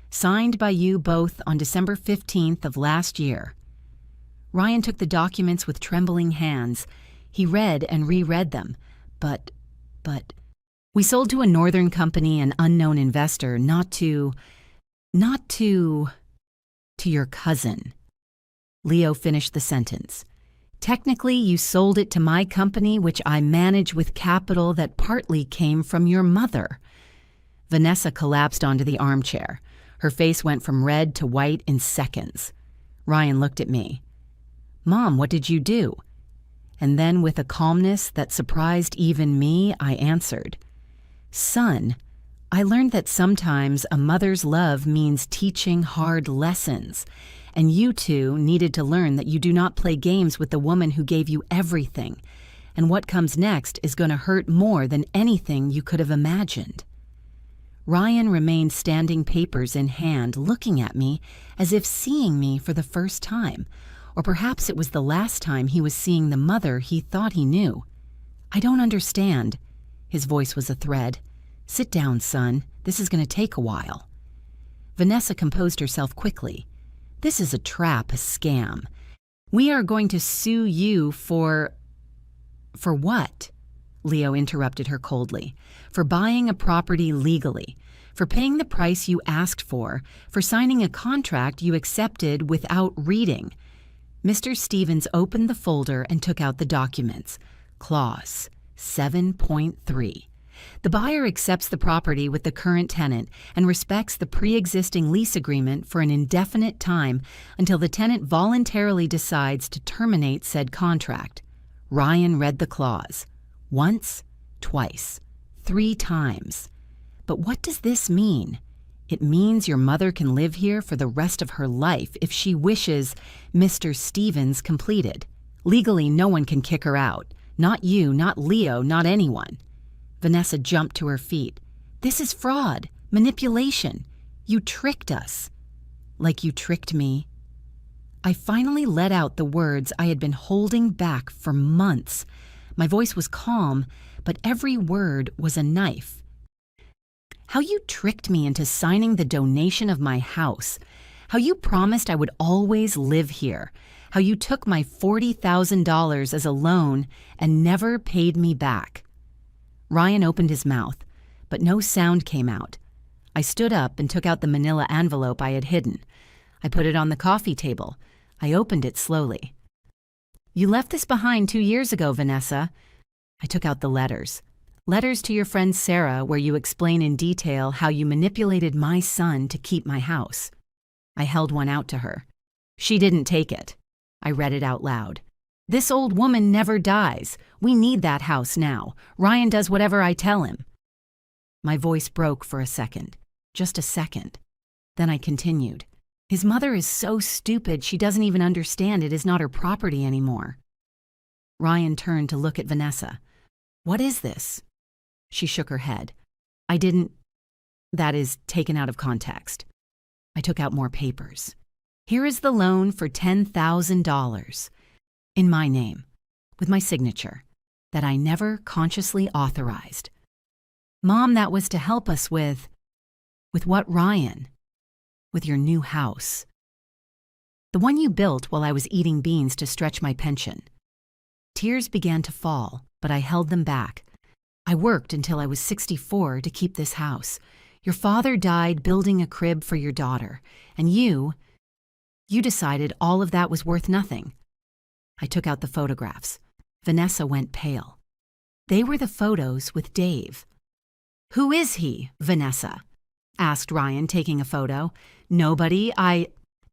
Signed by you both on December 15th of last year. Ryan took the documents with trembling hands. He read and reread them. But, we sold to a northern company, an unknown investor, not to your cousin. Leo finished the sentence. Technically, you sold it to my company, which I manage with capital that partly came from your mother. Vanessa collapsed onto the armchair. Her face went from red to white in seconds. Ryan looked at me. Mom, what did you do? And then with a calmness that surprised even me, I answered, Son, I learned that sometimes a mother's love means teaching hard lessons, and you two needed to learn that you do not play games with the woman who gave you everything, and what comes next is going to hurt more than anything you could have imagined. Ryan remained standing, papers in hand, looking at me as if seeing me for the first time, or perhaps it was the last time he was seeing the mother he thought he knew. I don't understand. His voice was a thread. Sit down, son. This is going to take a while. Vanessa composed herself quickly. This is a trap, a scam. We are going to sue you for what? Leo interrupted her coldly. For buying a property legally, for paying the price you asked for signing a contract you accepted without reading. Mr. Stevens opened the folder and took out the documents. Clause 7.3. The buyer accepts the property with the current tenant and respects the pre-existing lease agreement for an indefinite time until the tenant voluntarily decides to terminate said contract. Ryan read the clause. Once, twice, 3 times. But what does this mean? It means your mother can live here for the rest of her life if she wishes Mr. Stevens completed. Legally, no one can kick her out. Not you, not Leo, not anyone. Vanessa jumped to her feet. This is fraud, manipulation. You tricked us. Like you tricked me. I finally let out the words I had been holding back for months. My voice was calm, but every word was a knife. How you tricked me into signing the donation of my house. How you promised I would always live here. How you took my $40,000 as a loan and never paid me back. Ryan opened his mouth, but no sound came out. I stood up and took out the manila envelope I had hidden. I put it on the coffee table. I opened it slowly. You left this behind 2 years ago, Vanessa. I took out the letters. Letters to your friend Sarah where you explain in detail how you manipulated my son to keep my house. I held one out to her. She didn't take it. I read it out loud. This old woman never dies. We need that house now. Ryan does whatever I tell him. My voice broke for a second. Just a second. Then I continued. His mother is so stupid she doesn't even understand it is not her property anymore. Ryan turned to look at Vanessa. What is this? She shook her head. I didn't. That is taken out of context. I took out more papers. Here is the loan for $10,000. In my name, with my signature, that I never consciously authorized. Mom, that was to help us with what, Ryan? With your new house. The one you built while I was eating beans to stretch my pension. Tears began to fall, but I held them back. I worked until I was 64 to keep this house. Your father died building a crib for your daughter, and you decided all of that was worth nothing. I took out the photographs. Vanessa went pale. They were the photos with Dave. Who is he, Vanessa? Asked Ryan, taking a photo. Nobody.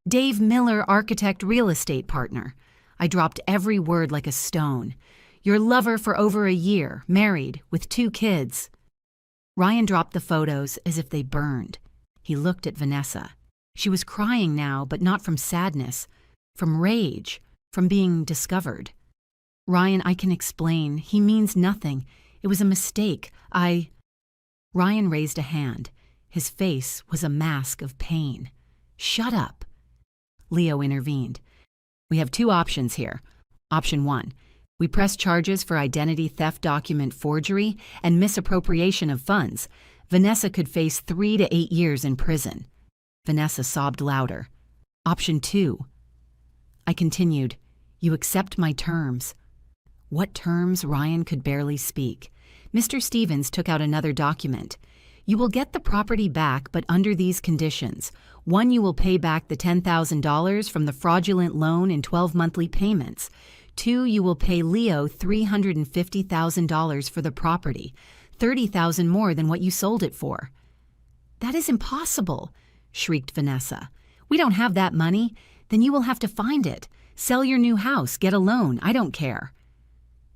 Dave Miller, architect, real estate partner. I dropped every word like a stone. Your lover for over a year, married, with 2 kids. Ryan dropped the photos as if they burned. He looked at Vanessa. She was crying now, but not from sadness, from rage, from being discovered. Ryan, I can explain. He means nothing. It was a mistake. Ryan raised a hand. His face was a mask of pain. Shut up. Leo intervened. We have 2 options here. Option 1. We press charges for identity theft, document forgery, and misappropriation of funds. Vanessa could face 3 to 8 years in prison. Vanessa sobbed louder. Option 2. I continued. You accept my terms. What terms? Ryan could barely speak. Mr. Stevens took out another document. You will get the property back, but under these conditions. 1, you will pay back the $10,000 from the fraudulent loan in 12 monthly payments. 2, you will pay Leo $350,000 for the property, $30,000 more than what you sold it for. That is impossible, shrieked Vanessa. We don't have that money. Then you will have to find it. Sell your new house, get a loan, I don't care.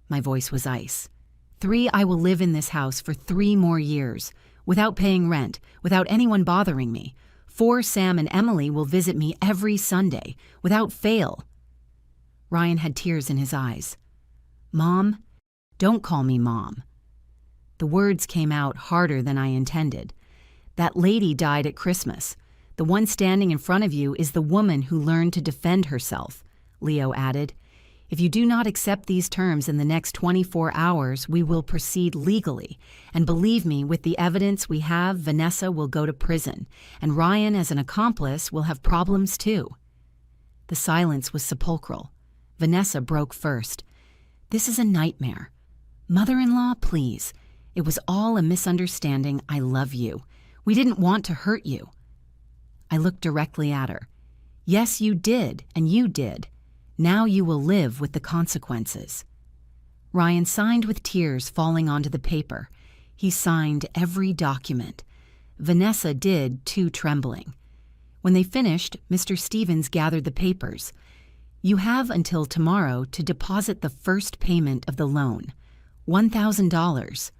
My voice was ice. 3, I will live in this house for 3 more years. Without paying rent, without anyone bothering me. 4, Sam and Emily will visit me every Sunday, without fail. Ryan had tears in his eyes. Mom? Don't call me Mom. The words came out harder than I intended. That lady died at Christmas. The one standing in front of you is the woman who learned to defend herself, Leo added. If you do not accept these terms in the next 24 hours, we will proceed legally. And believe me, with the evidence we have, Vanessa will go to prison, and Ryan, as an accomplice, will have problems too. The silence was sepulchral. Vanessa broke first. This is a nightmare. Mother-in-law, please. It was all a misunderstanding. I love you. We didn't want to hurt you. I looked directly at her. Yes, you did, and you did. Now you will live with the consequences. Ryan signed with tears falling onto the paper. He signed every document. Vanessa did too, trembling. When they finished, Mr. Stevens gathered the papers. You have until tomorrow to deposit the first payment of the loan, $1,000.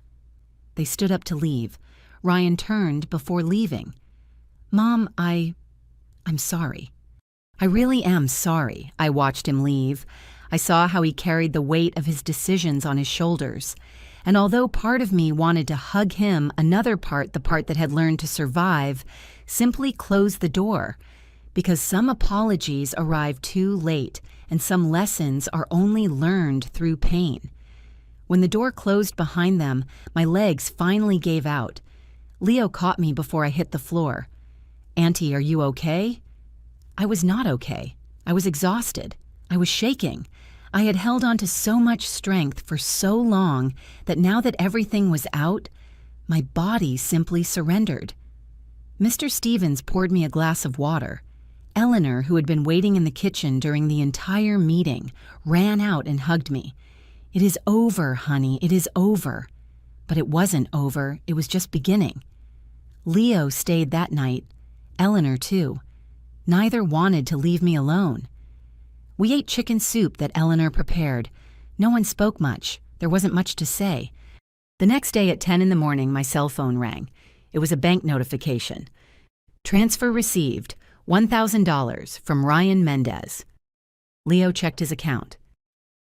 They stood up to leave. Ryan turned before leaving. Mom, I'm sorry. I really am sorry. I watched him leave. I saw how he carried the weight of his decisions on his shoulders. And although part of me wanted to hug him, another part, the part that had learned to survive, simply closed the door. Because some apologies arrive too late, and some lessons are only learned through pain. When the door closed behind them, my legs finally gave out. Leo caught me before I hit the floor. Auntie, are you okay? I was not okay. I was exhausted. I was shaking. I had held on to so much strength for so long that now that everything was out, my body simply surrendered. Mr. Stevens poured me a glass of water. Eleanor, who had been waiting in the kitchen during the entire meeting, ran out and hugged me. It is over, honey. It is over. But it wasn't over. It was just beginning. Leo stayed that night. Eleanor, too. Neither wanted to leave me alone. We ate chicken soup that Eleanor prepared. No one spoke much. There wasn't much to say. The next day at 10 in the morning, my cell phone rang. It was a bank notification. Transfer received, $1,000 from Ryan Mendez. Leo checked his account.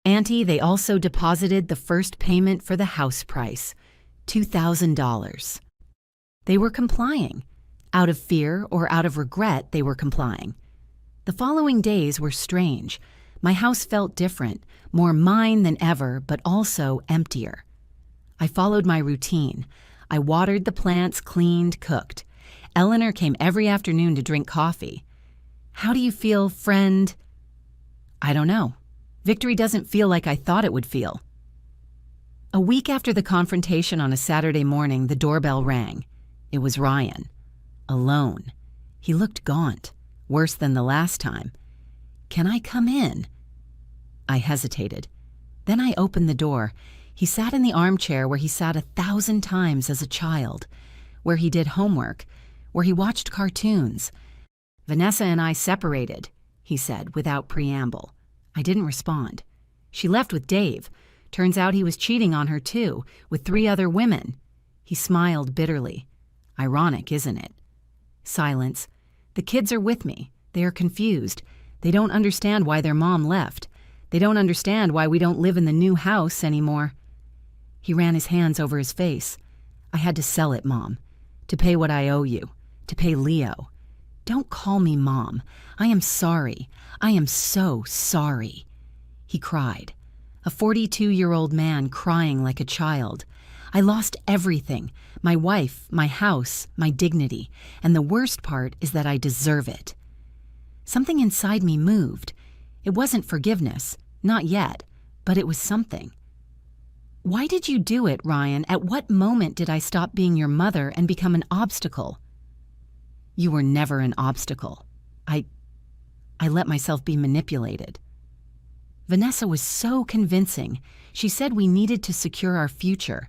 Auntie, they also deposited the first payment for the house price, $2,000. They were complying. Out of fear or out of regret, they were complying. The following days were strange. My house felt different, more mine than ever, but also emptier. I followed my routine. I watered the plants, cleaned, cooked. Eleanor came every afternoon to drink coffee. How do you feel, friend? I don't know. Victory doesn't feel like I thought it would feel. A week after the confrontation on a Saturday morning, the doorbell rang. It was Ryan. Alone. He looked gaunt, worse than the last time. Can I come in? I hesitated. Then I opened the door. He sat in the armchair where he sat 1,000 times as a child, where he did homework, where he watched cartoons. Vanessa and I separated, he said without preamble. I didn't respond. She left with Dave. Turns out he was cheating on her too, with 3 other women. He smiled bitterly. Ironic, isn't it? Silence. The kids are with me. They are confused. They don't understand why their mom left. They don't understand why we don't live in the new house anymore. He ran his hands over his face. I had to sell it, Mom. To pay what I owe you. To pay Leo. Don't call me Mom. I am sorry. I am so sorry. He cried. A 42-year-old man crying like a child. I lost everything. My wife, my house, my dignity. And the worst part is that I deserve it. Something inside me moved. It wasn't forgiveness. Not yet. But it was something. Why did you do it, Ryan? At what moment did I stop being your mother and become an obstacle? You were never an obstacle. I let myself be manipulated. Vanessa was so convincing. She said we needed to secure our future,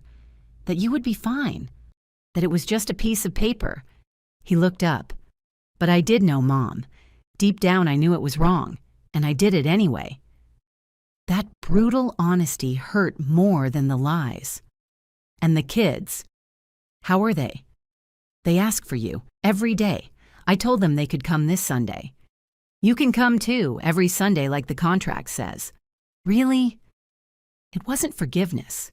that you would be fine, that it was just a piece of paper. He looked up. But I did know, Mom. Deep down I knew it was wrong, and I did it anyway. That brutal honesty hurt more than the lies. And the kids, how are they? They ask for you every day. I told them they could come this Sunday. You can come too, every Sunday like the contract says. Really? It wasn't forgiveness.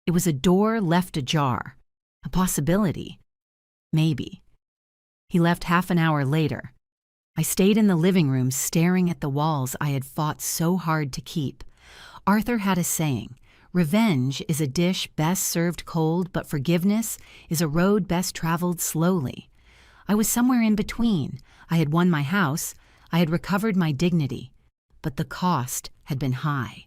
It was a door left ajar. A possibility. Maybe. He left half an hour later. I stayed in the living room staring at the walls I had fought so hard to keep. Arthur had a saying, revenge is a dish best served cold, but forgiveness is a road best traveled slowly. I was somewhere in between. I had won my house. I had recovered my dignity. But the cost had been high.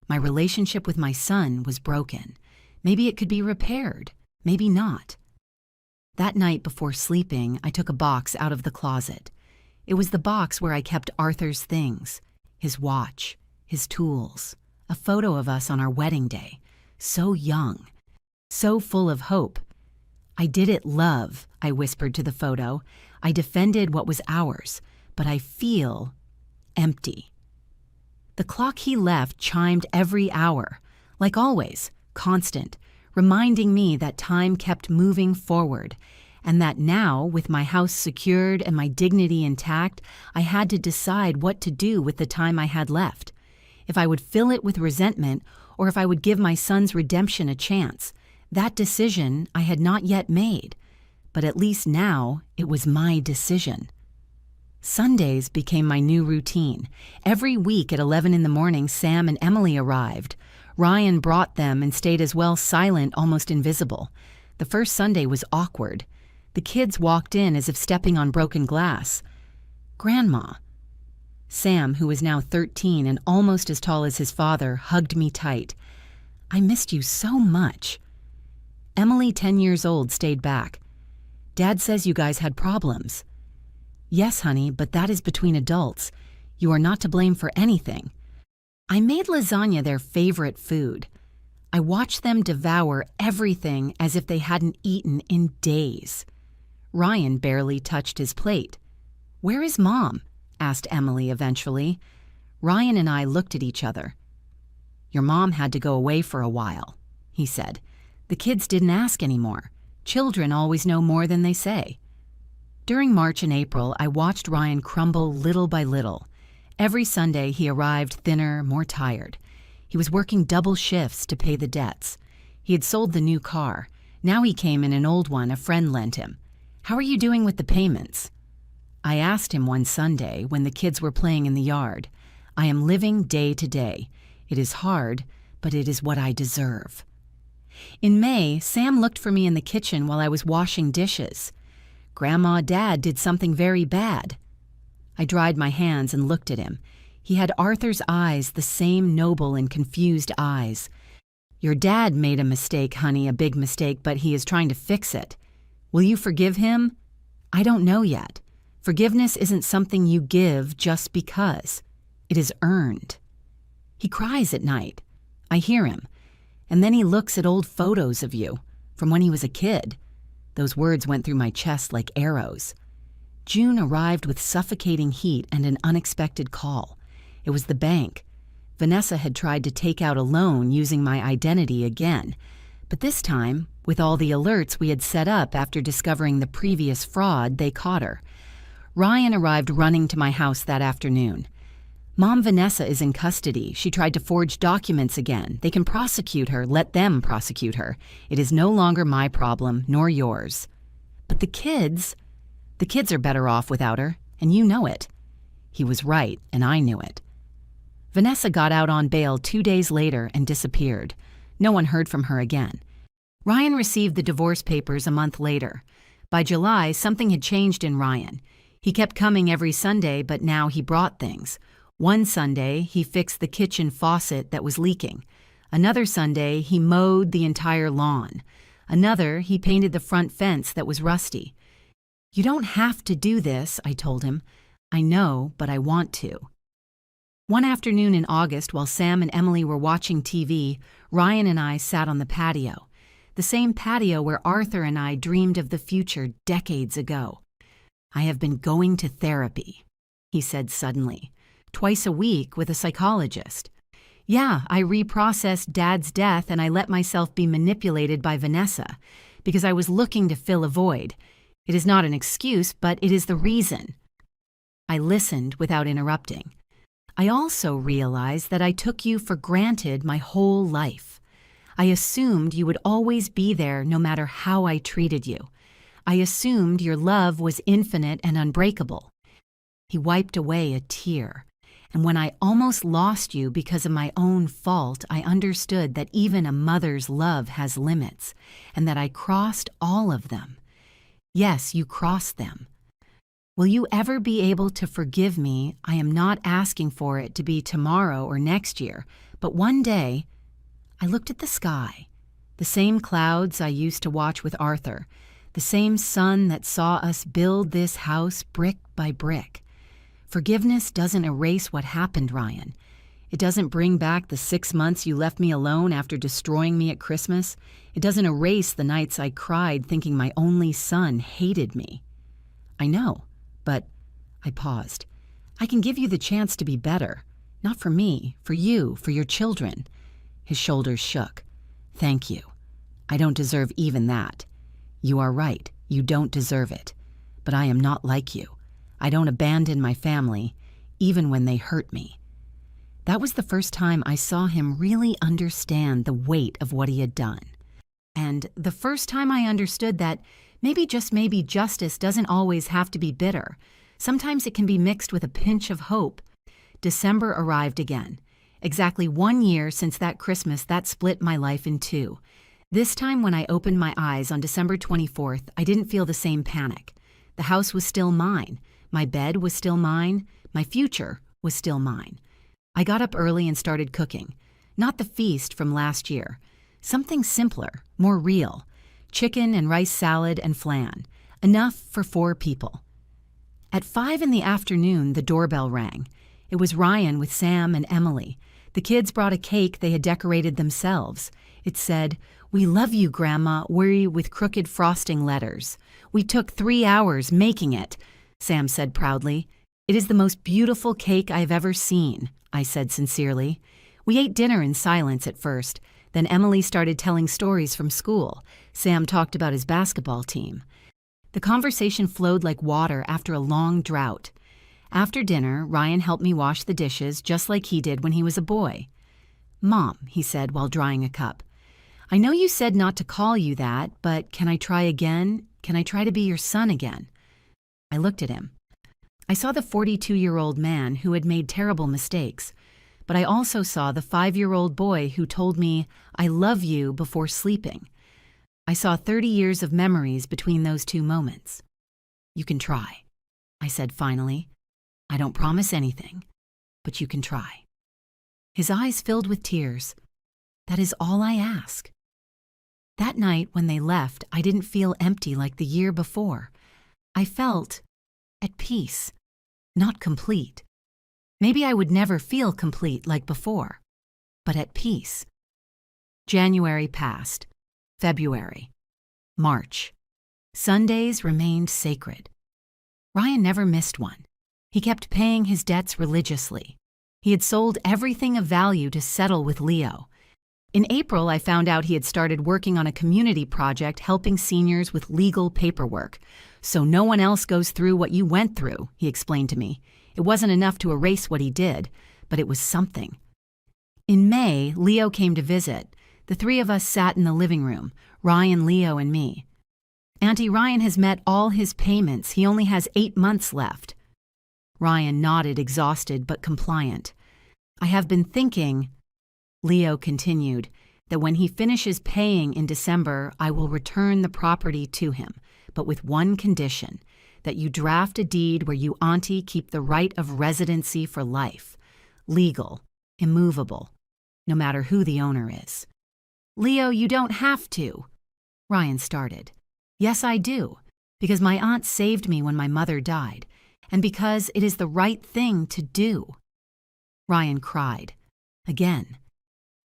My relationship with my son was broken. Maybe it could be repaired. Maybe not. That night before sleeping, I took a box out of the closet. It was the box where I kept Arthur's things, his watch, his tools, a photo of us on our wedding day, so young, so full of hope. I did it, love, I whispered to the photo. I defended what was ours, but I feel empty. The clock he left chimed every hour, like always, constant, reminding me that time kept moving forward, and that now, with my house secured and my dignity intact, I had to decide what to do with the time I had left. If I would fill it with resentment, or if I would give my son's redemption a chance. That decision I had not yet made, but at least now it was my decision. Sundays became my new routine. Every week at 11 in the morning, Sam and Emily arrived. Ryan brought them and stayed as well, silent, almost invisible. The first Sunday was awkward. The kids walked in as if stepping on broken glass. Grandma. Sam, who was now 13 and almost as tall as his father, hugged me tight. I missed you so much. Emily, 10 years old, stayed back. Dad says you guys had problems. Yes, honey, but that is between adults. You are not to blame for anything. I made lasagna their favorite food. I watched them devour everything as if they hadn't eaten in days. Ryan barely touched his plate. Where is Mom? Asked Emily eventually. Ryan and I looked at each other. "Your mom had to go away for a while," he said. "The kids didn't ask anymore. Children always know more than they say." During March and April, I watched Ryan crumble little by little. Every Sunday, he arrived thinner, more tired. He was working double shifts to pay the debts. He had sold the new car. Now he came in an old one a friend lent him. "How are you doing with the payments?" I asked him one Sunday when the kids were playing in the yard. "I am living day to day. It is hard, but it is what I deserve." In May, Sam looked for me in the kitchen while I was washing dishes. "Grandma, Dad did something very bad." I dried my hands and looked at him. He had Arthur's eyes, the same noble and confused eyes. "Your dad made a mistake, honey, a big mistake, but he is trying to fix it. Will you forgive him?" "I don't know yet. Forgiveness isn't something you give just because. It is earned." He cries at night. I hear him. And then he looks at old photos of you, from when he was a kid. Those words went through my chest like arrows. June arrived with suffocating heat and an unexpected call. It was the bank. Vanessa had tried to take out a loan using my identity again, but this time, with all the alerts we had set up after discovering the previous fraud, they caught her. Ryan arrived running to my house that afternoon. "Mom Vanessa is in custody. She tried to forge documents again. They can prosecute her. Let them prosecute her. It is no longer my problem, nor yours." "But the kids are better off without her, and you know it." He was right, and I knew it. Vanessa got out on bail 2 days later and disappeared. No one heard from her again. Ryan received the divorce papers a month later. By July, something had changed in Ryan. He kept coming every Sunday, but now he brought things. One Sunday, he fixed the kitchen faucet that was leaking. Another Sunday, he mowed the entire lawn. Another, he painted the front fence that was rusty. "You don't have to do this," I told him. "I know, but I want to." One afternoon in August, while Sam and Emily were watching TV, Ryan and I sat on the patio. The same patio where Arthur and I dreamed of the future decades ago. "I have been going to therapy," he said suddenly. "Twice a week with a psychologist. Yeah, I reprocessed Dad's death and I let myself be manipulated by Vanessa because I was looking to fill a void. It is not an excuse, but it is the reason." I listened without interrupting. "I also realized that I took you for granted my whole life. I assumed you would always be there no matter how I treated you. I assumed your love was infinite and unbreakable." He wiped away a tear. "And when I almost lost you because of my own fault, I understood that even a mother's love has limits, and that I crossed all of them. Yes, you crossed them. Will you ever be able to forgive me? I am not asking for it to be tomorrow or next year, but one day." I looked at the sky, the same clouds I used to watch with Arthur, the same sun that saw us build this house brick by brick. Forgiveness doesn't erase what happened, Ryan. It doesn't bring back the 6 months you left me alone after destroying me at Christmas. It doesn't erase the nights I cried thinking my only son hated me. "I know, but—" I paused. "I can give you the chance to be better. Not for me, for you, for your children." His shoulders shook. "Thank you. I don't deserve even that. You are right, you don't deserve it. But I am not like you. I don't abandon my family, even when they hurt me." That was the first time I saw him really understand the weight of what he had done. And the first time I understood that maybe, just maybe, justice doesn't always have to be bitter. Sometimes it can be mixed with a pinch of hope. December arrived again. Exactly 1 year since that Christmas that split my life in two. This time when I opened my eyes on December 24th, I didn't feel the same panic. The house was still mine. My bed was still mine. My future was still mine. I got up early and started cooking. Not the feast from last year. Something simpler, more real. Chicken and rice salad and flan. Enough for 4 people. At 5 in the afternoon, the doorbell rang. It was Ryan with Sam and Emily. The kids brought a cake they had decorated themselves. It said, "We love you, Grandma," with crooked frosting letters. "We took 3 hours making it," Sam said proudly. "It is the most beautiful cake I have ever seen. I said sincerely. We ate dinner in silence at first. Then Emily started telling stories from school. Sam talked about his basketball team. The conversation flowed like water after a long drought. After dinner, Ryan helped me wash the dishes just like he did when he was a boy. "Mom," he said while drying a cup, "I know you said not to call you that, but can I try again? Can I try to be your son again?" I looked at him. I saw the 42-year-old man who had made terrible mistakes, but I also saw the 5-year-old boy who told me, "I love you," before sleeping. I saw 30 years of memories between those two moments. "You can try," I said finally. "I don't promise anything, but you can try." His eyes filled with tears. "That is all I ask." That night when they left, I didn't feel empty like the year before. I felt at peace, not complete. Maybe I would never feel complete like before, but at peace. January passed. February. March. Sundays remained sacred. Ryan never missed one. He kept paying his debts religiously. He had sold everything of value to settle with Leo. In April, I found out he had started working on a community project helping seniors with legal paperwork. "So no one else goes through what you went through," he explained to me. It wasn't enough to erase what he did, but it was something. In May, Leo came to visit. The three of us sat in the living room, Ryan, Leo, and me. "Auntie, Ryan has met all his payments. He only has 8 months left." Ryan nodded, exhausted but compliant. "I have been thinking," Leo continued, "that when he finishes paying in December, I will return the property to him, but with one condition, that you draft a deed where you, Auntie, keep the right of residency for life. Legal, immovable, no matter who the owner is." "Leo, you don't have to," Ryan started. "Yes, I do, because my aunt saved me when my mother died, and because it is the right thing to do." Ryan cried. Again.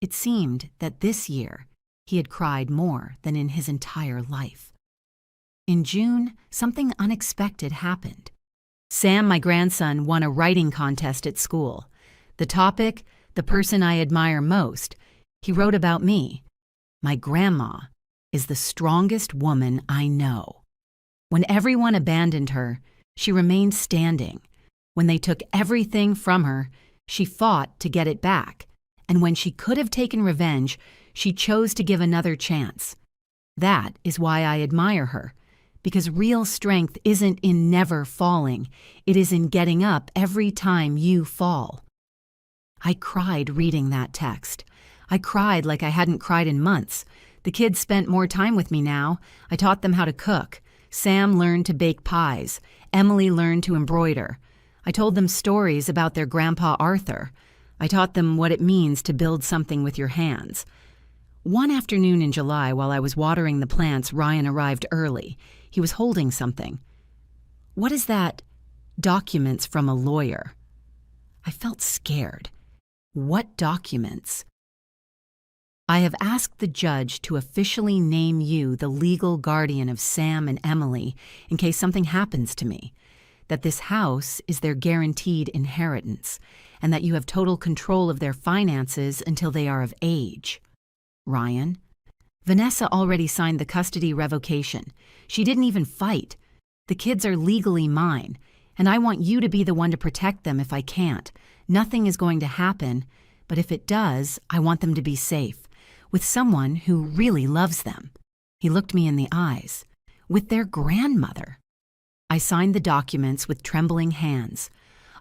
It seemed that this year he had cried more than in his entire life. In June, something unexpected happened. Sam, my grandson, won a writing contest at school. The topic, "The person I admire most." He wrote about me. "My grandma is the strongest woman I know. When everyone abandoned her, she remained standing. When they took everything from her, she fought to get it back. And when she could have taken revenge, she chose to give another chance. That is why I admire her, because real strength isn't in never falling. It is in getting up every time you fall." I cried reading that text. I cried like I hadn't cried in months. The kids spent more time with me now. I taught them how to cook. Sam learned to bake pies. Emily learned to embroider. I told them stories about their grandpa Arthur. I taught them what it means to build something with your hands. One afternoon in July, while I was watering the plants, Ryan arrived early. He was holding something. "What is that?" "Documents from a lawyer." I felt scared. "What documents?" "I have asked the judge to officially name you the legal guardian of Sam and Emily in case something happens to me, that this house is their guaranteed inheritance, and that you have total control of their finances until they are of age." "Ryan?" "Vanessa already signed the custody revocation. She didn't even fight. The kids are legally mine, and I want you to be the one to protect them if I can't. Nothing is going to happen, but if it does, I want them to be safe. With someone who really loves them." He looked me in the eyes. "With their grandmother." I signed the documents with trembling hands.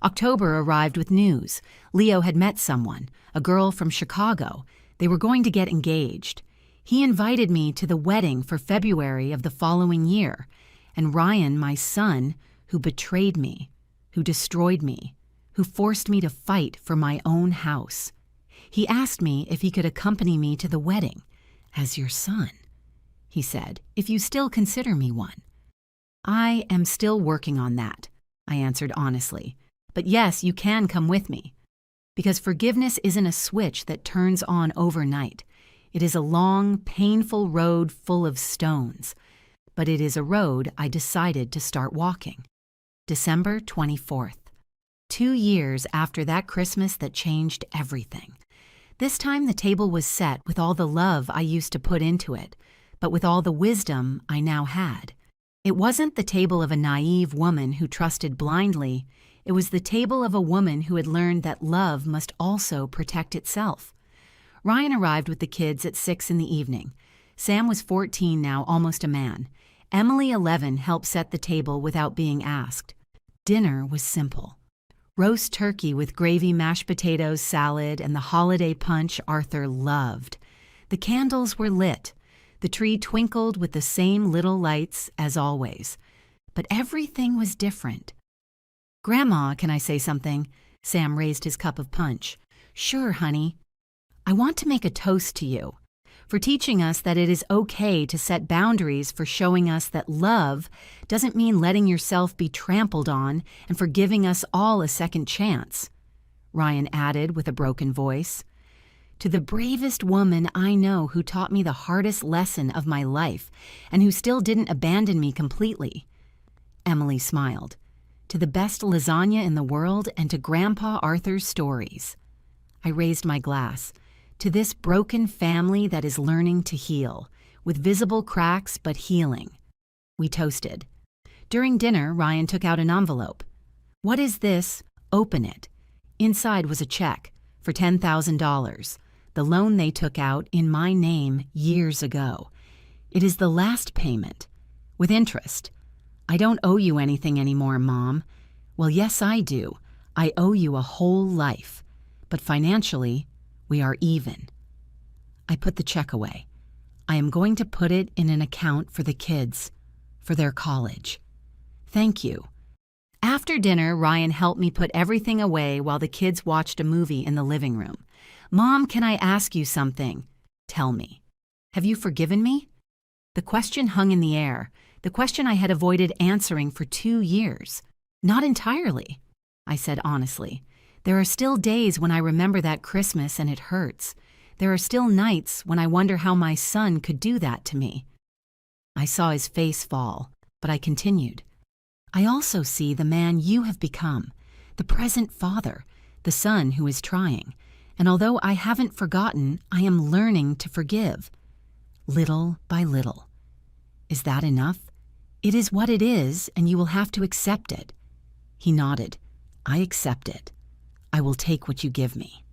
October arrived with news. Leo had met someone, a girl from Chicago. They were going to get engaged. He invited me to the wedding for February of the following year. And Ryan, my son, who betrayed me, who destroyed me, who forced me to fight for my own house. He asked me if he could accompany me to the wedding. "As your son," he said, "if you still consider me one." "I am still working on that," I answered honestly. "But yes, you can come with me. Because forgiveness isn't a switch that turns on overnight. It is a long, painful road full of stones. But it is a road I decided to start walking." December 24th. 2 years after that Christmas that changed everything. This time the table was set with all the love I used to put into it, but with all the wisdom I now had. It wasn't the table of a naive woman who trusted blindly. It was the table of a woman who had learned that love must also protect itself. Ryan arrived with the kids at 6 in the evening. Sam was 14 now, almost a man. Emily, 11, helped set the table without being asked. Dinner was simple. Roast turkey with gravy, mashed potatoes, salad, and the holiday punch Arthur loved. The candles were lit. The tree twinkled with the same little lights as always. But everything was different. "Grandma, can I say something?" Sam raised his cup of punch. "Sure, honey." "I want to make a toast to you for teaching us that it is okay to set boundaries, for showing us that love doesn't mean letting yourself be trampled on, and for giving us all a second chance," Ryan added with a broken voice. "To the bravest woman I know who taught me the hardest lesson of my life and who still didn't abandon me completely." Emily smiled. "To the best lasagna in the world and to Grandpa Arthur's stories." I raised my glass. "To this broken family that is learning to heal, with visible cracks but healing." We toasted. During dinner, Ryan took out an envelope. "What is this?" "Open it." Inside was a check for $10,000, the loan they took out in my name years ago. "It is the last payment, with interest." "I don't owe you anything anymore, Mom." "Well, yes, I do. I owe you a whole life. But financially, we are even." I put the check away. "I am going to put it in an account for the kids, for their college." "Thank you." After dinner, Ryan helped me put everything away while the kids watched a movie in the living room. "Mom, can I ask you something?" "Tell me." "Have you forgiven me?" The question hung in the air, the question I had avoided answering for 2 years. "Not entirely," I said honestly. "There are still days when I remember that Christmas and it hurts. There are still nights when I wonder how my son could do that to me." I saw his face fall, but I continued. "I also see the man you have become, the present father, the son who is trying. And although I haven't forgotten, I am learning to forgive. Little by little. Is that enough? It is what it is, and you will have to accept it." He nodded. "I accept it. I will take what you give me."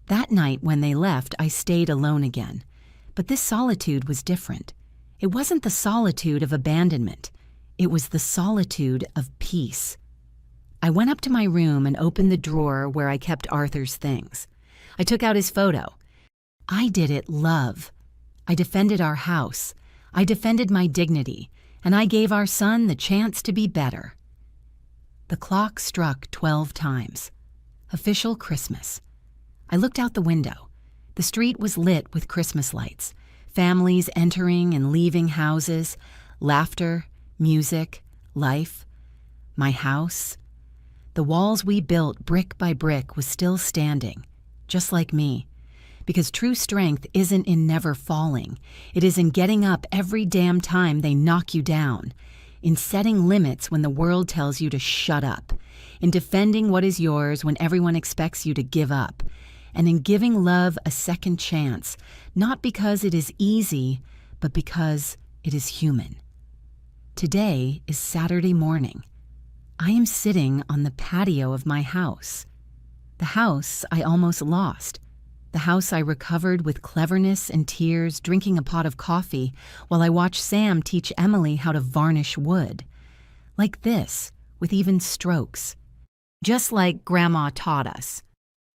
That night when they left, I stayed alone again. But this solitude was different. It wasn't the solitude of abandonment. It was the solitude of peace. I went up to my room and opened the drawer where I kept Arthur's things. I took out his photo. I did it love. I defended our house. I defended my dignity. And I gave our son the chance to be better. The clock struck 12 times. Official Christmas. I looked out the window. The street was lit with Christmas lights, families entering and leaving houses, laughter, music, life. My house. The walls we built brick by brick was still standing, just like me. Because true strength isn't in never falling. It is in getting up every damn time they knock you down. In setting limits when the world tells you to shut up, in defending what is yours when everyone expects you to give up, and in giving love a second chance, not because it is easy, but because it is human. Today is Saturday morning. I am sitting on the patio of my house. The house I almost lost. The house I recovered with cleverness and tears, drinking a pot of coffee while I watched Sam teach Emily how to varnish wood. Like this, with even strokes. "Just like Grandma taught us,"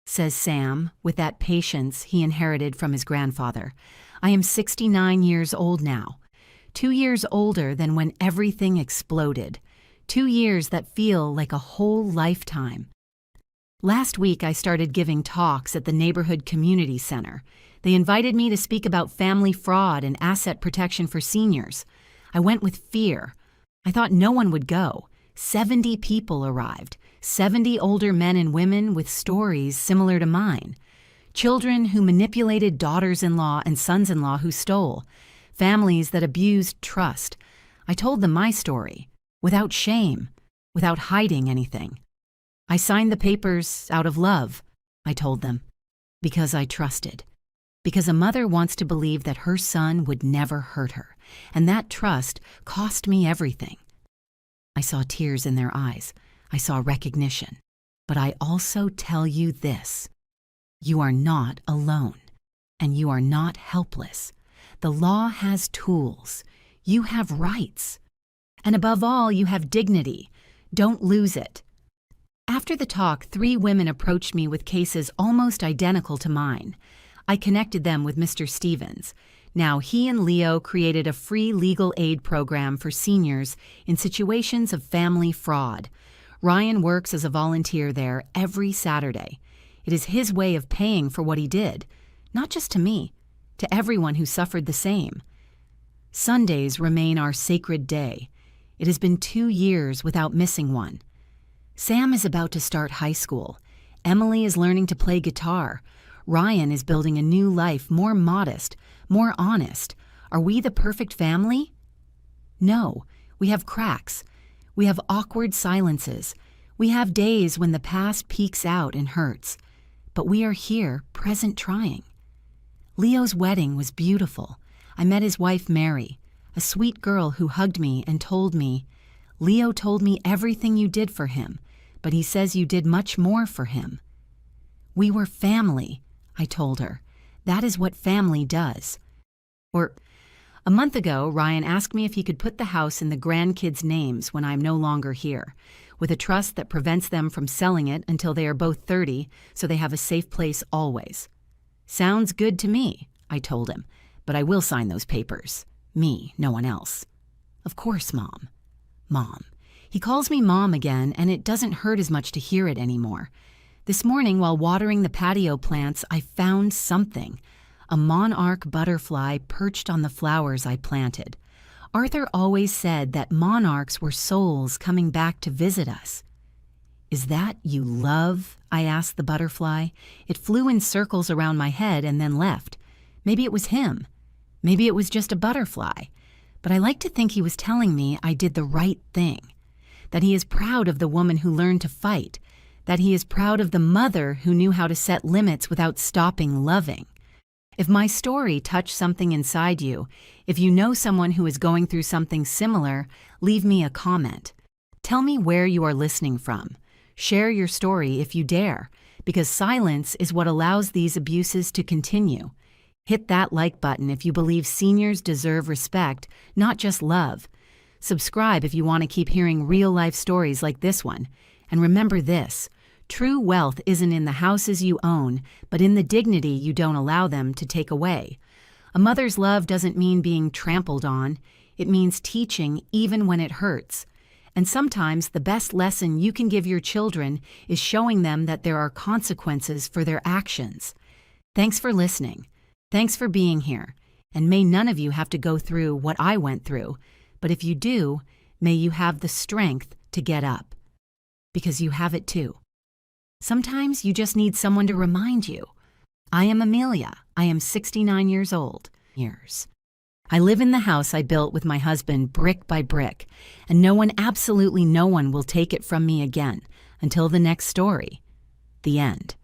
says Sam, with that patience he inherited from his grandfather. I am 69 years old now. 2 years older than when everything exploded. 2 years that feel like a whole lifetime. Last week, I started giving talks at the neighborhood community center. They invited me to speak about family fraud and asset protection for seniors. I went with fear. I thought no one would go. 70 people arrived, 70 older men and women with stories similar to mine. Children who manipulated daughters-in-law and sons-in-law who stole. Families that abused trust. I told them my story, without shame, without hiding anything. I signed the papers out of love, I told them, because I trusted. Because a mother wants to believe that her son would never hurt her, and that trust cost me everything. I saw tears in their eyes. I saw recognition. But I also tell you this: you are not alone, and you are not helpless. The law has tools. You have rights. And above all, you have dignity. Don't lose it. After the talk, 3 women approached me with cases almost identical to mine. I connected them with Mr. Stevens. Now, he and Leo created a free legal aid program for seniors in situations of family fraud. Ryan works as a volunteer there every Saturday. It is his way of paying for what he did, not just to me, to everyone who suffered the same. Sundays remain our sacred day. It has been 2 years without missing one. Sam is about to start high school. Emily is learning to play guitar. Ryan is building a new life, more modest, more honest. Are we the perfect family? No, we have cracks. We have awkward silences. We have days when the past peeks out and hurts. But we are here, present, trying. Leo's wedding was beautiful. I met his wife, Mary, a sweet girl who hugged me and told me, "Leo told me everything you did for him, but he says you did much more for him." We were family, I told her. That is what family does. Or, a month ago, Ryan asked me if he could put the house in the grandkids' names when I'm no longer here, with a trust that prevents them from selling it until they are both 30, so they have a safe place always. Sounds good to me, I told him, but I will sign those papers. Me, no one else. Of course, Mom. Mom. He calls me Mom again, and it doesn't hurt as much to hear it anymore. This morning, while watering the patio plants, I found something. A monarch butterfly perched on the flowers I planted. Arthur always said that monarchs were souls coming back to visit us. "Is that you love?" I asked the butterfly. It flew in circles around my head and then left. Maybe it was him. Maybe it was just a butterfly. But I like to think he was telling me I did the right thing. That he is proud of the woman who learned to fight. That he is proud of the mother who knew how to set limits without stopping loving. If my story touched something inside you, if you know someone who is going through something similar, leave me a comment. Tell me where you are listening from. Share your story if you dare, because silence is what allows these abuses to continue. Hit that like button if you believe seniors deserve respect, not just love. Subscribe if you want to keep hearing real-life stories like this one. And remember this: true wealth isn't in the houses you own, but in the dignity you don't allow them to take away. A mother's love doesn't mean being trampled on. It means teaching even when it hurts. And sometimes the best lesson you can give your children is showing them that there are consequences for their actions. Thanks for listening. Thanks for being here. And may none of you have to go through what I went through. But if you do, may you have the strength to get up. Because you have it too. Sometimes you just need someone to remind you. I am Amelia. I am 69 years old. I live in the house I built with my husband brick by brick, and no one, absolutely no one, will take it from me again until the next story. The end.